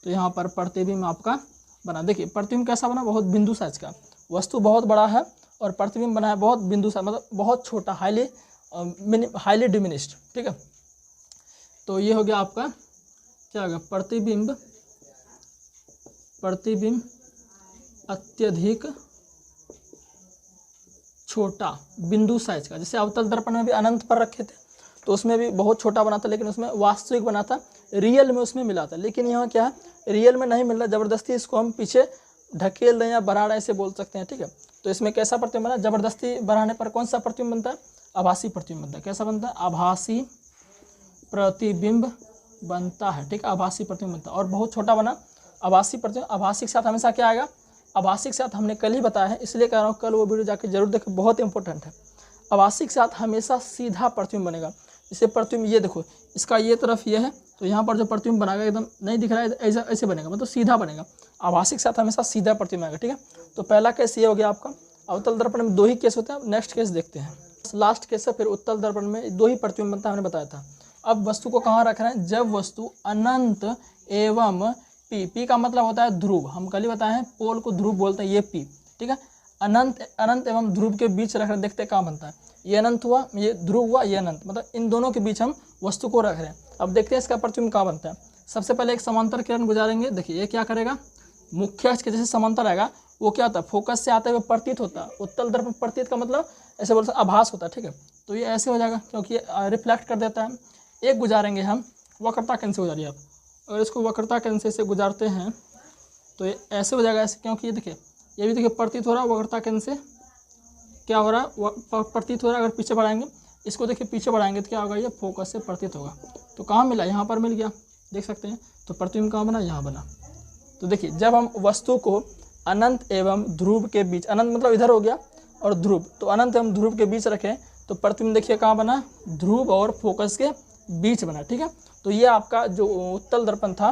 तो यहाँ पर प्रतिबिंब आपका बना। देखिए प्रतिबिंब कैसा बना, बहुत बिंदु साइज का, वस्तु बहुत बड़ा है और प्रतिबिंब बना है बहुत बिंदु साइज मतलब बहुत छोटा, हाईली डिमिनिश्ड। ठीक है, तो ये हो गया आपका क्या होगा, प्रतिबिंब अत्यधिक छोटा बिंदु साइज का। जैसे अवतल दर्पण में भी अनंत पर रखे थे तो उसमें भी बहुत छोटा बना था, लेकिन उसमें वास्तविक बना था, रियल में उसमें मिला था। लेकिन यहाँ क्या है, रियल में नहीं मिल रहा, ज़बरदस्ती इसको हम पीछे ढकेल दें या बढ़ा रहे ऐसे बोल सकते हैं। ठीक है, तो इसमें कैसा प्रतिबिंब बना, ज़बरदस्ती बढ़ाने पर कौन सा प्रतिबिंब बनता है, आभासी प्रतिबिंब बनता है। कैसा बनता है, आभासी प्रतिबिंब बनता है। ठीक है, आभासी प्रतिबिंब बनता है और बहुत छोटा बना। आभासी प्रतिबिंब, आभासी के साथ हमेशा क्या आएगा, आभासी के साथ हमने कल ही बताया है, इसलिए कह रहा हूँ कल वो वीडियो जाके जरूर देखें, बहुत इंपॉर्टेंट है। आभासी के साथ हमेशा सीधा प्रतिबिंब बनेगा। जैसे प्रतिबिंब ये देखो, इसका ये तरफ ये है, तो यहाँ पर जो प्रतिबिंब बनेगा एकदम नहीं दिख रहा है, ऐसा ऐसे बनेगा, मतलब सीधा बनेगा। आभासी के साथ हमेशा सीधा प्रतिबिंब आएगा। ठीक है, तो पहला केस ये हो गया आपका। अवतल दर्पण में दो ही केस होते हैं। नेक्स्ट केस देखते हैं, लास्ट केस है, फिर उत्तल दर्पण में दो ही प्रतिबिंब बनता है, हमने बताया था। अब वस्तु को कहाँ रख रहे हैं, जब वस्तु अनंत एवं पी का मतलब होता है ध्रुव, हम कल ही बताए हैं, पोल को ध्रुव बोलते हैं, ये पी। ठीक है, अनंत एवं ध्रुव के बीच रख रहे, देखते हैं कहाँ बनता है। ये अनंत हुआ, ये ध्रुव हुआ, ये अनंत, मतलब इन दोनों के बीच हम वस्तु को रख रहे हैं। अब देखते हैं इसका प्रतिबिंब कहाँ बनता है। सबसे पहले एक समांतर किरण गुजारेंगे। देखिए ये क्या करेगा, मुख्य अक्ष के जैसे समांतर आएगा, वो क्या होता है, फोकस से आते हुए प्रतीत होता है। उत्तल दर्पण प्रतीत का मतलब ऐसे बोलते हैं आभास होता है। ठीक है, तो ये ऐसे हो जाएगा क्योंकि ये रिफ्लेक्ट कर देता है। एक गुजारेंगे हम, वक्रता केंद्र से गुजारिए आप, अगर इसको वक्रता केंद्र से गुजारते हैं तो ये ऐसे हो जाएगा, ऐसे, क्योंकि ये देखिए ये भी देखिए प्रतीत हो रहा है, वक्रता केंद्र से क्या हो रहा है, प्रतीत हो रहा है। अगर पीछे बढ़ाएंगे इसको, देखिए पीछे बढ़ाएंगे तो क्या होगा, ये फोकस से प्रतीत होगा। तो कहाँ मिला, यहाँ पर मिल गया, देख सकते हैं। तो प्रतिबिंब कहाँ बना, यहाँ बना। तो देखिए जब हम वस्तु को अनंत एवं ध्रुव के बीच, अनंत मतलब इधर हो गया और ध्रुव, तो अनंत एवं ध्रुव के बीच रखें तो प्रतिबिंब देखिए कहाँ बना, ध्रुव और फोकस के बीच बना। ठीक है, तो ये आपका जो उत्तल दर्पण था,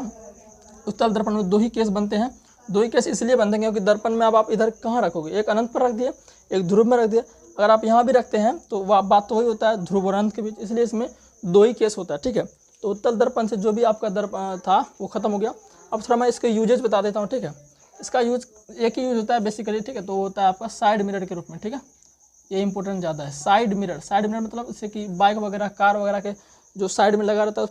उत्तल दर्पण में दो ही केस बनते हैं। दो ही केस इसलिए बनते हैं क्योंकि दर्पण में अब आप इधर कहाँ रखोगे, एक अनंत पर रख दिए, एक ध्रुव में रख दिया। अगर आप यहाँ भी रखते हैं तो बात तो वही होता है, ध्रुव और अनंत के बीच, इसलिए इसमें दो ही केस होता है। ठीक है, तो उत्तल दर्पण से जो भी आपका दर्पण था वो खत्म हो गया। अब थोड़ा मैं इसके यूजेज बता देता हूँ। ठीक है, इसका यूज एक ही यूज होता है बेसिकली, ठीक है, तो होता है आपका साइड मिरर के रूप में, ठीक है, ये इंपॉर्टेंट ज़्यादा है। साइड मिरर मतलब जैसे कि बाइक वगैरह कार वगैरह के जो साइड में लगा रहता है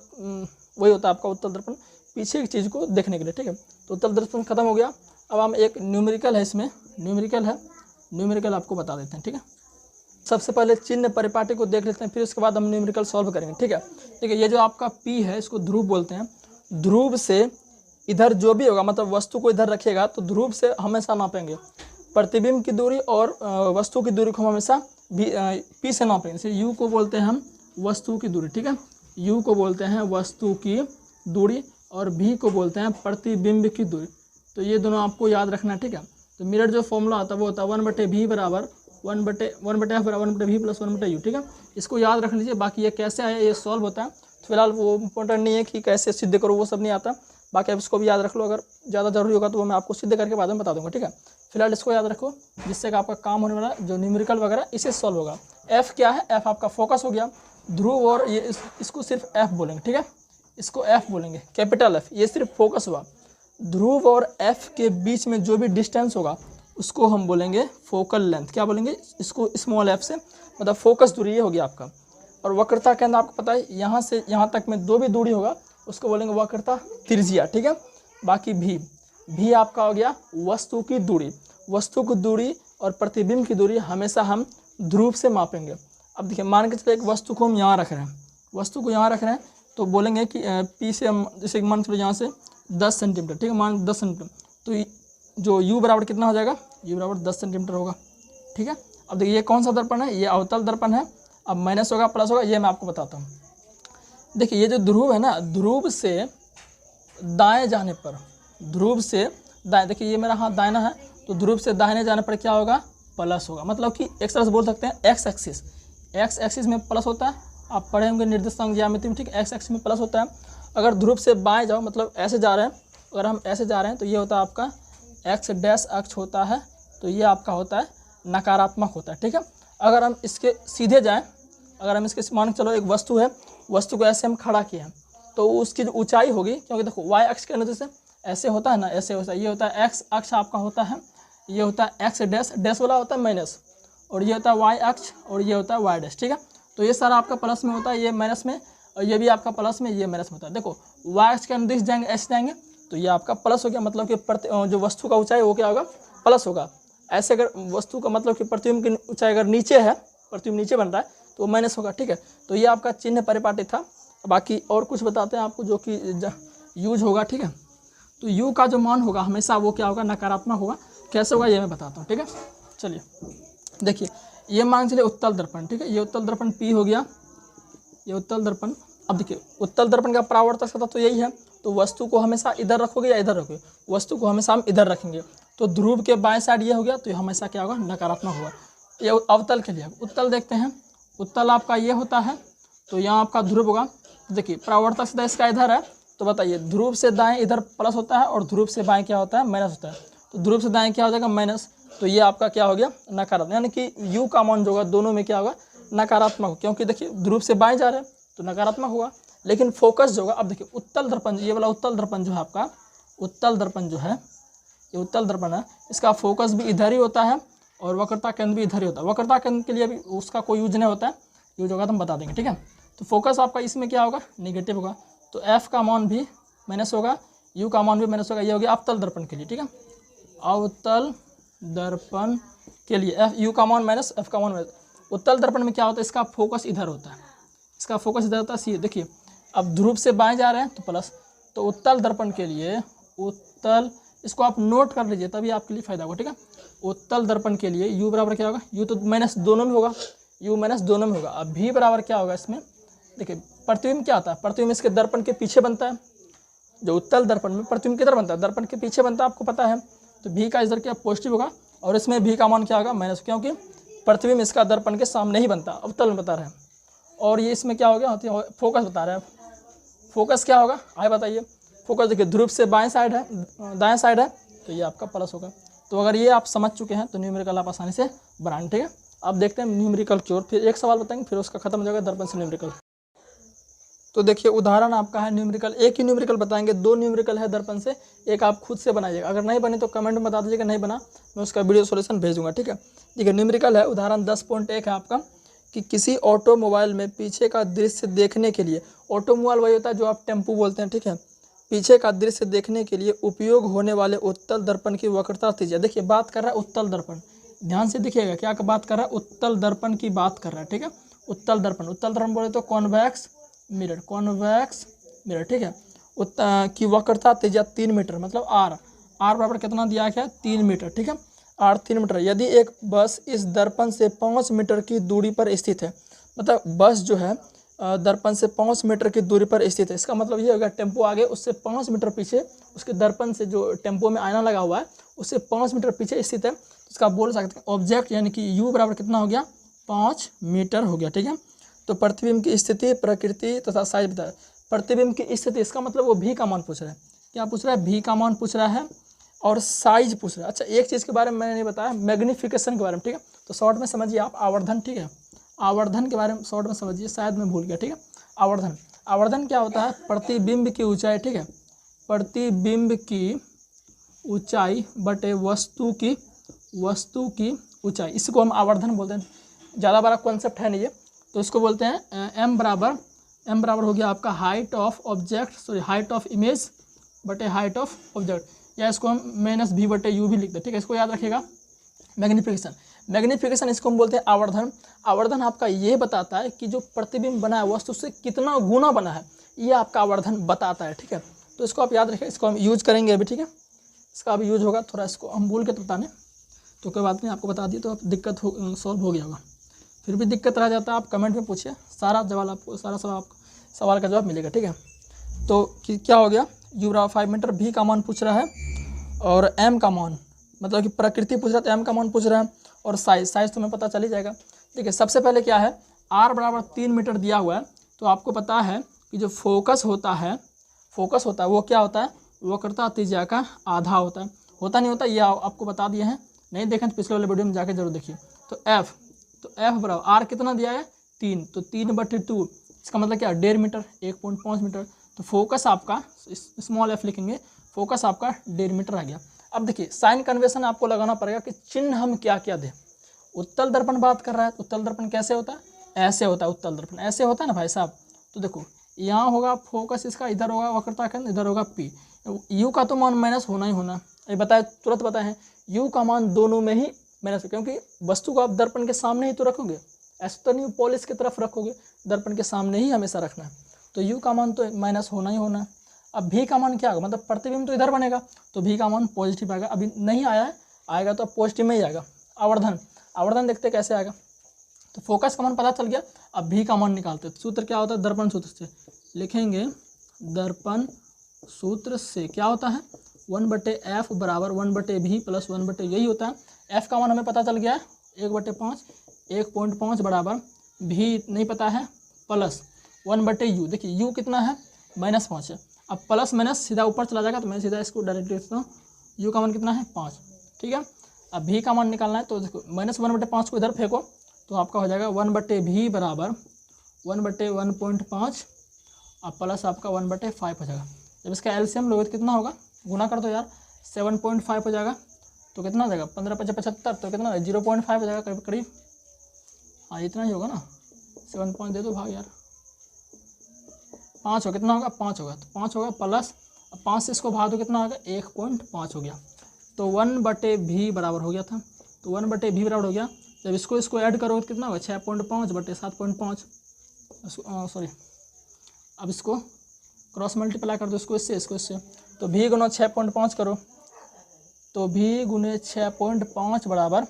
वही होता है आपका उत्तल दर्पण, पीछे की चीज़ को देखने के लिए, ठीक है। तो उत्तल दर्पण खत्म हो गया। अब हम एक न्यूमेरिकल है, इसमें न्यूमेरिकल आपको बता देते हैं, ठीक है। सबसे पहले चिन्ह परिपाटी को देख लेते हैं, फिर उसके बाद हम न्यूमेरिकल सॉल्व करेंगे, ठीक है। ठीक है, ये जो आपका P है इसको ध्रुव बोलते हैं। ध्रुव से इधर जो भी होगा, मतलब वस्तु को इधर रखिएगा तो ध्रुव से हमेशा नापेंगे प्रतिबिंब की दूरी, और वस्तु की दूरी को हम हमेशा P से नापेंगे। जैसे U को बोलते हैं हम वस्तु की दूरी, ठीक है, U को बोलते हैं वस्तु की दूरी, और V को बोलते हैं प्रतिबिंब की दूरी। तो ये दोनों आपको याद रखना है, ठीक है। तो मिरर जो फॉर्मूला आता है वो होता है 1/V बराबर 1/F बराबर 1/V प्लस 1/U, ठीक है। इसको याद रख लीजिए। बाकी ये कैसे आया ये सॉल्व होता है, तो फिलहाल वो इम्पोर्टेंट नहीं है कि कैसे सिद्ध करो, वो सब नहीं आता। बाकी आप इसको भी याद रख लो, अगर ज़्यादा जरूरी होगा तो वो मैं आपको सिद्ध करके बाद में बता दूंगा, ठीक है। फिलहाल इसको याद रखो, जिससे कि आपका काम होने वाला जो न्यूमेरिकल वगैरह इसे सॉल्व होगा। F क्या है, F आपका फोकस हो गया। ध्रुव और ये इसको सिर्फ F बोलेंगे, ठीक है, इसको F बोलेंगे, कैपिटल F, ये सिर्फ फोकस हुआ। ध्रुव और F के बीच में जो भी डिस्टेंस होगा उसको हम बोलेंगे फोकल लेंथ। क्या बोलेंगे इसको, स्मॉल f से, मतलब फोकस दूरी ये होगी आपका। और वक्रता के अंदर आपको पता है यहाँ से यहाँ तक में जो भी दूरी होगा उसको बोलेंगे वक्रता त्रिज्या, ठीक है। बाकी भी आपका हो गया वस्तु की दूरी। वस्तु की दूरी और प्रतिबिंब की दूरी हमेशा हम ध्रुव से मापेंगे। अब देखिए, मान के चले एक वस्तु को हम यहाँ रख रहे हैं, वस्तु को यहाँ रख रहे हैं, तो बोलेंगे कि P से हम जैसे मान के चलो यहाँ से 10 सेंटीमीटर, ठीक है, मान 10 सेंटीमीटर, तो जो U बराबर कितना हो जाएगा, U बराबर 10 सेंटीमीटर होगा, ठीक है। अब देखिए ये कौन सा दर्पण है, ये अवतल दर्पण है। अब माइनस होगा प्लस होगा ये मैं आपको बताता हूँ। देखिए ये जो ध्रुव है ना, ध्रुव से दाएं जाने पर, ध्रुव से दाएं, देखिए ये मेरा हाथ दाहिना है, तो ध्रुव से दाहिने जाने पर क्या होगा, प्लस होगा। मतलब कि एक तरह से बोल सकते हैं एक्स एक्सिस में प्लस होता है। आप पढ़े होंगे निर्देशांक ज्यामिति में, ठीक, एक्स एक्सिस में प्लस होता है। अगर ध्रुव से बाएं जाओ, मतलब ऐसे जा रहे हैं, अगर हम ऐसे जा रहे हैं तो ये होता है आपका एक्स डैश अक्ष होता है, तो ये आपका होता है नकारात्मक होता है, ठीक है। अगर हम इसके सीधे जाएं, अगर हम इसके मान चलो एक वस्तु है, वस्तु को ऐसे हम खड़ा किए हैं, तो उसकी जो ऊंचाई होगी, क्योंकि देखो वाई अक्ष के अंदर जैसे ऐसे होता है ना, ऐसे होता है, ये होता है एक्स अक्ष आपका होता है, ये होता है एक्स डैश वाला होता है माइनस, और ये होता है वाई अक्ष, और ये होता है वाई डैश, ठीक है। तो ये सारा आपका प्लस में होता है, ये माइनस में, और ये भी आपका प्लस में, ये माइनस में होता है। देखो वाई अक्ष के अंदर दिख जाएंगे, ऐसे जाएंगे, तो ये आपका प्लस हो गया, मतलब कि जो वस्तु का ऊंचाई वो क्या होगा, प्लस होगा। ऐसे अगर वस्तु का मतलब कि प्रतिबिंब की ऊंचाई अगर नीचे है, प्रतिबिंब नीचे बन रहा है, तो वो माइनस होगा, ठीक है। तो ये आपका चिन्ह परिपाटी था। बाकी और कुछ बताते हैं आपको जो कि यूज होगा, ठीक है। तो U का जो मान होगा हमेशा वो क्या होगा, नकारात्मक होगा। कैसे होगा ये मैं बताता हूँ, ठीक है। चलिए देखिए, ये मान चलिए उत्तल दर्पण, ठीक है, ये उत्तल दर्पण P हो गया, ये उत्तल दर्पण। अब देखिए उत्तल दर्पण का परावर्तक सतह तो यही है, तो वस्तु को हमेशा इधर रखोगे या इधर रखोगे, वस्तु को हमेशा हम इधर रखेंगे। तो ध्रुव के बाएं साइड ये हो गया, तो ये हमेशा क्या होगा, नकारात्मक होगा। ये अवतल के लिए, उत्तल देखते हैं। उत्तल आपका ये होता है, तो यहाँ आपका ध्रुव होगा। देखिए परावर्तक सतह इसका इधर है, तो बताइए ध्रुव से दाएं इधर प्लस होता है और ध्रुव से बाएं क्या होता है, माइनस होता है। तो ध्रुव से दाएं क्या हो जाएगा, माइनस, तो ये आपका क्या हो गया, नकारात्मक। यानी कि U का मान जो होगा दोनों में क्या होगा, नकारात्मक, क्योंकि देखिए ध्रुव से बाएं जा रहे हैं तो नकारात्मक होगा। लेकिन फोकस जो होगा, अब देखिए उत्तल दर्पण, ये वाला उत्तल दर्पण जो है आपका, उत्तल दर्पण जो है, ये उत्तल दर्पण है, इसका फोकस भी इधर ही होता है और वक्रता केंद्र भी इधर ही होता है। वक्रता केंद्र के लिए भी उसका कोई यूज नहीं होता है, यूज होगा तो हम बता देंगे, ठीक है। तो फोकस आपका इसमें क्या होगा, नेगेटिव होगा, तो F का मान भी माइनस होगा, U का मान भी माइनस होगा। ये हो गया अवतल दर्पण के लिए, ठीक है, अवतल दर्पण के लिए U का मान माइनस, F का मान माइनस। उत्तल दर्पण में क्या होता है, इसका फोकस इधर होता है, इसका फोकस इधर होता है, सी। देखिए अब ध्रुव से बाएं जा रहे हैं तो प्लस, तो उत्तल दर्पण के लिए, उत्तल, इसको आप नोट कर लीजिए तभी आपके लिए फायदा होगा, ठीक है। उत्तल दर्पण के लिए U बराबर क्या होगा, U तो माइनस दोनों में होगा, U माइनस दोनों में होगा। अब V बराबर क्या होगा इसमें, देखिए प्रतिबिंब क्या आता है, प्रतिबिंब इसके दर्पण के पीछे बनता है। जो उत्तल दर्पण में प्रतिबिंब किधर बनता है, दर्पण के पीछे बनता है, आपको पता है। तो V का इधर क्या पॉजिटिव होगा, और इसमें V का मान क्या होगा, माइनस, क्योंकि प्रतिबिंब इसका दर्पण के सामने ही बनता है, अवतल में बता रहे हैं। और ये इसमें क्या हो गया, फोकस बता रहे हैं। फोकस क्या होगा, आइए बताइए। फोकस देखिए ध्रुव से बाएं साइड है, दाएं साइड है, तो ये आपका प्लस होगा। तो अगर ये आप समझ चुके हैं तो न्यूमेरिकल आप आसानी से बनाएं, ठीक है। अब देखते हैं न्यूमेरिकल की ओर, फिर एक सवाल बताएंगे, फिर उसका खत्म हो जाएगा दर्पण से न्यूमेरिकल। तो देखिए उदाहरण आपका है न्यूमेरिकल, एक ही न्यूमेरिकल बताएंगे, 2 न्यूमेरिकल है दर्पण से, एक आप खुद से बनाइएगा। अगर नहीं बने तो कमेंट में बता दीजिएगा, नहीं बना मैं उसका वीडियो सॉल्यूशन भेजूंगा, ठीक है। ठीक है, न्यूमेरिकल है, उदाहरण 10.1 है आपका कि किसी ऑटोमोबाइल में पीछे का दृश्य देखने के लिए, ऑटोमोबाइल वही होता है जो आप टेम्पू बोलते हैं, ठीक है, पीछे का दृश्य देखने के लिए उपयोग होने वाले उत्तल दर्पण की वक्रता त्रिज्या। देखिए बात कर रहा है उत्तल दर्पण, ध्यान से देखिएगा क्या बात कर रहा है, उत्तल दर्पण की बात कर रहा है, ठीक है। उत्तल दर्पण बोले तो कॉन्वेक्स मिरर, कॉन्वेक्स मिरर, ठीक है। की वक्रता त्रिज्या 3 मीटर, मतलब आर बराबर कितना दिया गया 3 मीटर, ठीक है, आर 3 मीटर। यदि एक बस इस दर्पण से 5 मीटर की दूरी पर स्थित है, मतलब बस जो है दर्पण से 5 मीटर की दूरी पर स्थित है, इसका मतलब ये होगा टेम्पो आगे उससे 5 मीटर पीछे, उसके दर्पण से जो टेम्पो में आईना लगा हुआ है उससे 5 मीटर पीछे स्थित है, इसका बोल सकते हैं ऑब्जेक्ट, यानी कि यू बराबर कितना हो गया 5 मीटर हो गया, ठीक है। तो प्रतिबिंब की स्थिति, प्रकृति तथा साइज बताया। प्रतिबिंब की स्थिति, इसका मतलब वो भी का मान पूछ रहा है, क्या पूछ रहा है, भी का मान पूछ रहा है, और साइज पूछ रहा है। अच्छा एक चीज़ के बारे में मैंने नहीं बताया, मैग्नीफिकेशन के बारे में, ठीक है। तो शॉर्ट में समझिए आप, आवर्धन, ठीक है, आवर्धन के बारे में शॉर्ट में समझिए, शायद मैं भूल गया, ठीक है। आवर्धन क्या होता है, प्रतिबिंब की ऊंचाई, ठीक है, प्रतिबिंब की ऊंचाई बटे वस्तु की ऊंचाई, इसको हम आवर्धन बोलते हैं। ज़्यादा बड़ा कॉन्सेप्ट है नहीं ये, तो इसको बोलते हैं एम बराबर हो गया आपका height of object, sorry height of image बटे हाइट ऑफ ऑब्जेक्ट, या इसको हम -v बटे u भी लिखते हैं, ठीक है, इसको याद रखिएगा। मैग्नीफिकेशन इसको हम बोलते हैं आवर्धन। आवर्धन आपका ये बताता है कि जो प्रतिबिंब बना है वस्तु से कितना गुना बना है, ये आपका आवर्धन बताता है, ठीक है। तो इसको आप याद रखिए, इसको हम यूज करेंगे अभी, ठीक है, इसका अभी यूज होगा, थोड़ा इसको हम भूल के तो बताने, तो कोई बात नहीं, आपको बता दिए तो अब दिक्कत सॉल्व हो गया होगा। फिर भी दिक्कत रह जाता है आप कमेंट में पूछिए, सारा सवाल का जवाब मिलेगा, ठीक है। तो क्या हो गया, यू बराबर 5 मीटर, भी का मान पूछ रहा है, और एम का मान मतलब कि प्रकृति पूछ रहा है तो एम का मान पूछ रहा है, और साइज तुम्हें पता चल ही जाएगा। ठीक है, सबसे पहले क्या है, आर बराबर 3 मीटर दिया हुआ है, तो आपको पता है कि जो फोकस होता है वो क्या होता है, वक्रता त्रिज्या का आधा होता है, होता नहीं होता, ये आपको बता दिए हैं, नहीं देखें तो पिछले वाले वीडियो में जाके जरूर देखिए। तो एफ बराबर आर कितना दिया है 3, तो 3/2, इसका मतलब क्या 1.5 मीटर, 1.5 मीटर। तो फोकस आपका स्मॉल एफ लिखेंगे, फोकस आपका 1.5 मीटर आ गया। अब देखिए साइन कन्वेंशन आपको लगाना पड़ेगा कि चिन्ह हम क्या क्या दें। उत्तल दर्पण बात कर रहा है, उत्तल दर्पण कैसे होता है, ऐसे होता है उत्तल दर्पण, ऐसे होता है ना भाई साहब। तो देखो यहाँ होगा फोकस इसका, इधर होगा वक्रता केंद्र, इधर होगा पी, यू का तो मान माइनस होना ही होना, ये बताए तुरंत बताए हैं, यू का मान दोनों में ही माइनस, क्योंकि वस्तु को आप दर्पण के सामने ही तो रखोगे, ऐसे तो नहीं पॉलिश की तरफ रखोगे, दर्पण के सामने ही हमेशा रखना है, तो यू का मान तो माइनस होना ही होना है। अब भी का मान क्या होगा, मतलब प्रतिबिंब तो इधर बनेगा, तो भी का मान पॉजिटिव आएगा, अभी नहीं आया है, आएगा तो पॉजिटिव में ही आएगा। आवर्धन देखते कैसे आएगा, तो फोकस का मान पता चल गया, अब भी का मान निकालते हैं। सूत्र क्या होता है, दर्पण सूत्र से लिखेंगे, दर्पण सूत्र से क्या होता है 1/f बराबर 1/v प्लस 1/, यही होता है। f का मान हमें पता चल गया है 1/5, 1.5 बराबर भी नहीं पता है प्लस 1/u, देखिए u कितना है -5 है, अब प्लस माइनस सीधा ऊपर चला जाएगा, तो मैं सीधा इसको डायरेक्ट लिखता हूँ, u का मान कितना है 5, ठीक है। अब v का मान निकालना है, तो देखो -1/5 को इधर फेंको, तो आपका हो जाएगा 1/v बराबर 1/1.5 और प्लस आपका 1/5 हो जाएगा। जब इसका एलसीएम लोगे तो कितना होगा, गुना कर दो यार, 7.5 हो जाएगा, तो कितना हो जाएगा 15×5 = 75, तो कितना 0.5 हो जाएगा करीब, हाँ इतना ही होगा ना, 7 पॉइंट दे दो भाग यार, 5 हो, कितना होगा 5 होगा, तो 5 होगा प्लस, अब 5 से इसको भाग दो कितना होगा 1.5 हो गया, तो 1/v बराबर हो गया था, तो 1/v बराबर हो गया। जब इसको ऐड करो तो कितना होगा 6.5/7.5, सॉरी अब इसको क्रॉस मल्टीप्लाई कर दो, इसको इससे, तो v गुना 6.5 करो, तो v गुने 6.5 बराबर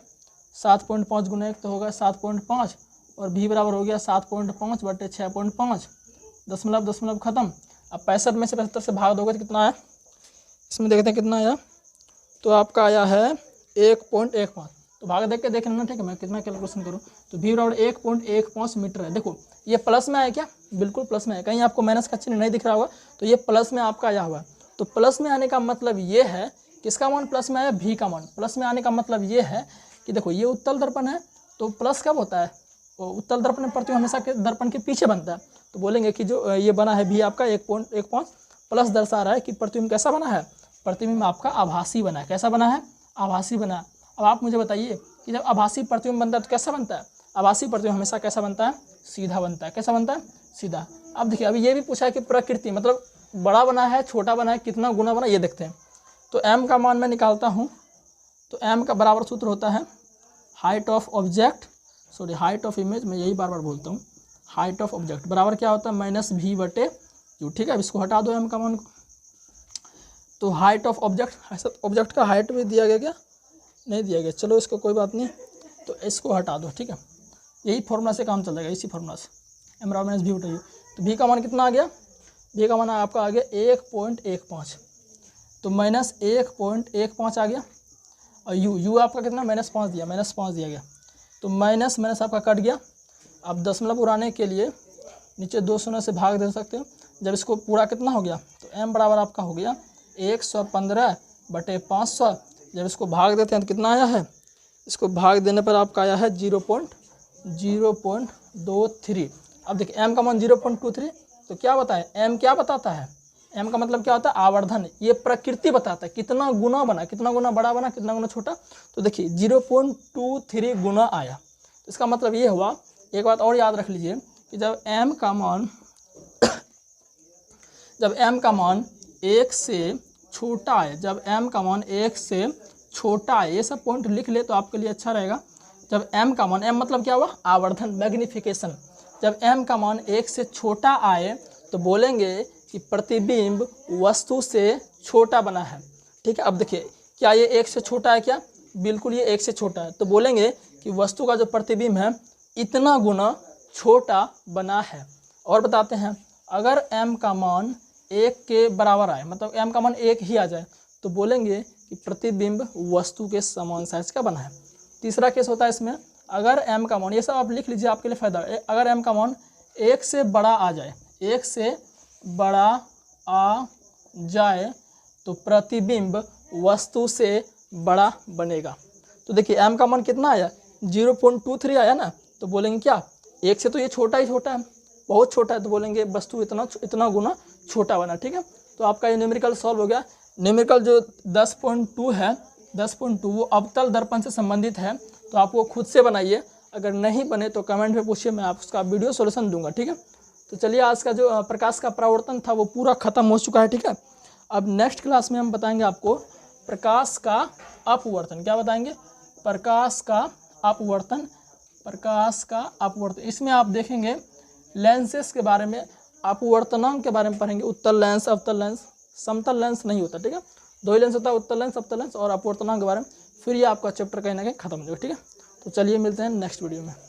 7.5 गुना 1 तो होगा 7.5, और v बराबर हो गया 7.5/6.5, दशमलव खत्म। अब 65 में से 75 से भाग दोगे तो कितना आया, इसमें देखते हैं कितना आया, तो आपका आया है 1.15, तो भाग देख के देख लेना, ठीक है, मैं कितना कैलकुलेशन करूँ, तो v बराबर 1.15 मीटर है। देखो ये प्लस में आया क्या, बिल्कुल प्लस में है, कहीं आपको माइनस का चिन्ह नहीं दिख रहा होगा, तो ये प्लस में आपका आया हुआ है। तो प्लस में आने का मतलब ये है, किसका मान प्लस में आया, भी का मान प्लस में आने का मतलब ये है कि देखो ये उत्तल दर्पण है, तो प्लस कब होता है, उत्तल दर्पण में प्रतिबिंब हमेशा के दर्पण के पीछे बनता है। तो बोलेंगे कि जो ये बना है भी आपका 1.15 प्लस दर्शा रहा है कि प्रतिबिंब कैसा बना है, प्रतिबिंब आपका आभासी बना है। कैसा बना है, आभासी बना है। अब आप मुझे बताइए कि जब आभासी प्रतिबिंब बनता है तो कैसा बनता है, आभासी प्रतिबिंब हमेशा कैसा बनता है, सीधा बनता है। कैसा बनता है, सीधा। अब देखिए अभी ये भी पूछा है कि प्रकृति मतलब बड़ा बना है छोटा बना है कितना गुना बना, ये देखते हैं। तो m का मान मैं निकालता हूँ, तो m का बराबर सूत्र होता है height of object, sorry height of image, मैं यही बार बार बोलता हूँ, हाइट ऑफ ऑब्जेक्ट बराबर क्या होता है -v/u। ठीक है, अब इसको हटा दो m का मान को। तो हाइट ऑफ ऑब्जेक्ट, ऐसा ऑब्जेक्ट का हाइट भी दिया गया क्या, नहीं दिया गया, चलो इसको कोई बात नहीं, तो इसको हटा दो। ठीक है, यही फॉर्मूला से काम चल जाएगा, इसी फॉर्मूला से m -v/u। तो v का मान कितना आ गया, v का मान आपका आ गया 1.15, तो -1.15 आ गया। और u आपका कितना -5 दिया, -5 दिया गया, तो माइनस आपका कट गया। अब दशमलव उड़ाने के लिए नीचे 2 शून्य से भाग दे सकते हो। जब इसको पूरा कितना हो गया, तो m बराबर आपका हो गया 115/500। जब इसको भाग देते हैं तो कितना आया है, इसको भाग देने पर आपका आया है 0.23। अब देखिए m का मान 0.23, तो क्या बताएं m क्या बताता है, m का मतलब क्या होता है, आवर्धन। ये प्रकृति बताता है कितना गुना बना, कितना गुना बड़ा बना, कितना गुना छोटा। तो देखिए 0.23 गुना आया। तो इसका मतलब ये हुआ, एक बात और याद रख लीजिए कि जब m का मान 1 से छोटा है, जब m का मान 1 से छोटा है, ये सब पॉइंट लिख ले तो आपके लिए अच्छा रहेगा। जब m का मान, m मतलब क्या हुआ, आवर्धन, मैग्निफिकेशन। जब m का मान 1 से छोटा आए तो बोलेंगे कि प्रतिबिंब वस्तु से छोटा बना है। ठीक है, अब देखिए क्या ये 1 से छोटा है क्या, बिल्कुल ये 1 से छोटा है। तो बोलेंगे कि वस्तु का जो प्रतिबिंब है इतना गुना छोटा बना है। और बताते हैं, अगर m का मान 1 के बराबर आए, मतलब m का मान 1 ही आ जाए, तो बोलेंगे कि प्रतिबिंब वस्तु के समान साइज का बना है। तीसरा केस होता है इसमें, अगर m का मान, ये सब आप लिख लीजिए आपके लिए फ़ायदा है, अगर m का मान 1 से बड़ा आ जाए, 1 से बड़ा आ जाए तो प्रतिबिंब वस्तु से बड़ा बनेगा। तो देखिए m का मान कितना आया, 0.23 आया ना, तो बोलेंगे क्या, 1 से तो ये छोटा ही छोटा है, बहुत छोटा है, तो बोलेंगे वस्तु इतना गुना छोटा बना। ठीक है, तो आपका ये न्यूमेरिकल सॉल्व हो गया। न्यूमेरिकल जो 10.2 है, 10.2 वो अवतल दर्पण से संबंधित है, तो आप वो खुद से बनाइए। अगर नहीं बने तो कमेंट में पूछिए, मैं उसका वीडियो सॉल्यूशन दूंगा। ठीक है, तो चलिए आज का जो प्रकाश का परावर्तन था वो पूरा खत्म हो चुका है। ठीक है, अब नेक्स्ट क्लास में हम बताएंगे आपको प्रकाश का अपवर्तन। क्या बताएंगे, प्रकाश का अपवर्तन, प्रकाश का अपवर्तन। इसमें आप देखेंगे लेंसेस के बारे में, अपवर्तनांक के बारे में पढ़ेंगे, उत्तल लेंस, अवतल लेंस, समतल लेंस नहीं होता। ठीक है, 2 ही लेंस होता है, उत्तल लेंस, अवतल लेंस, और अपवर्तनांक के बारे में। फिर ये आपका चैप्टर कहीं ना कहीं खत्म हो जाएगा। ठीक है, तो चलिए मिलते हैं नेक्स्ट वीडियो में।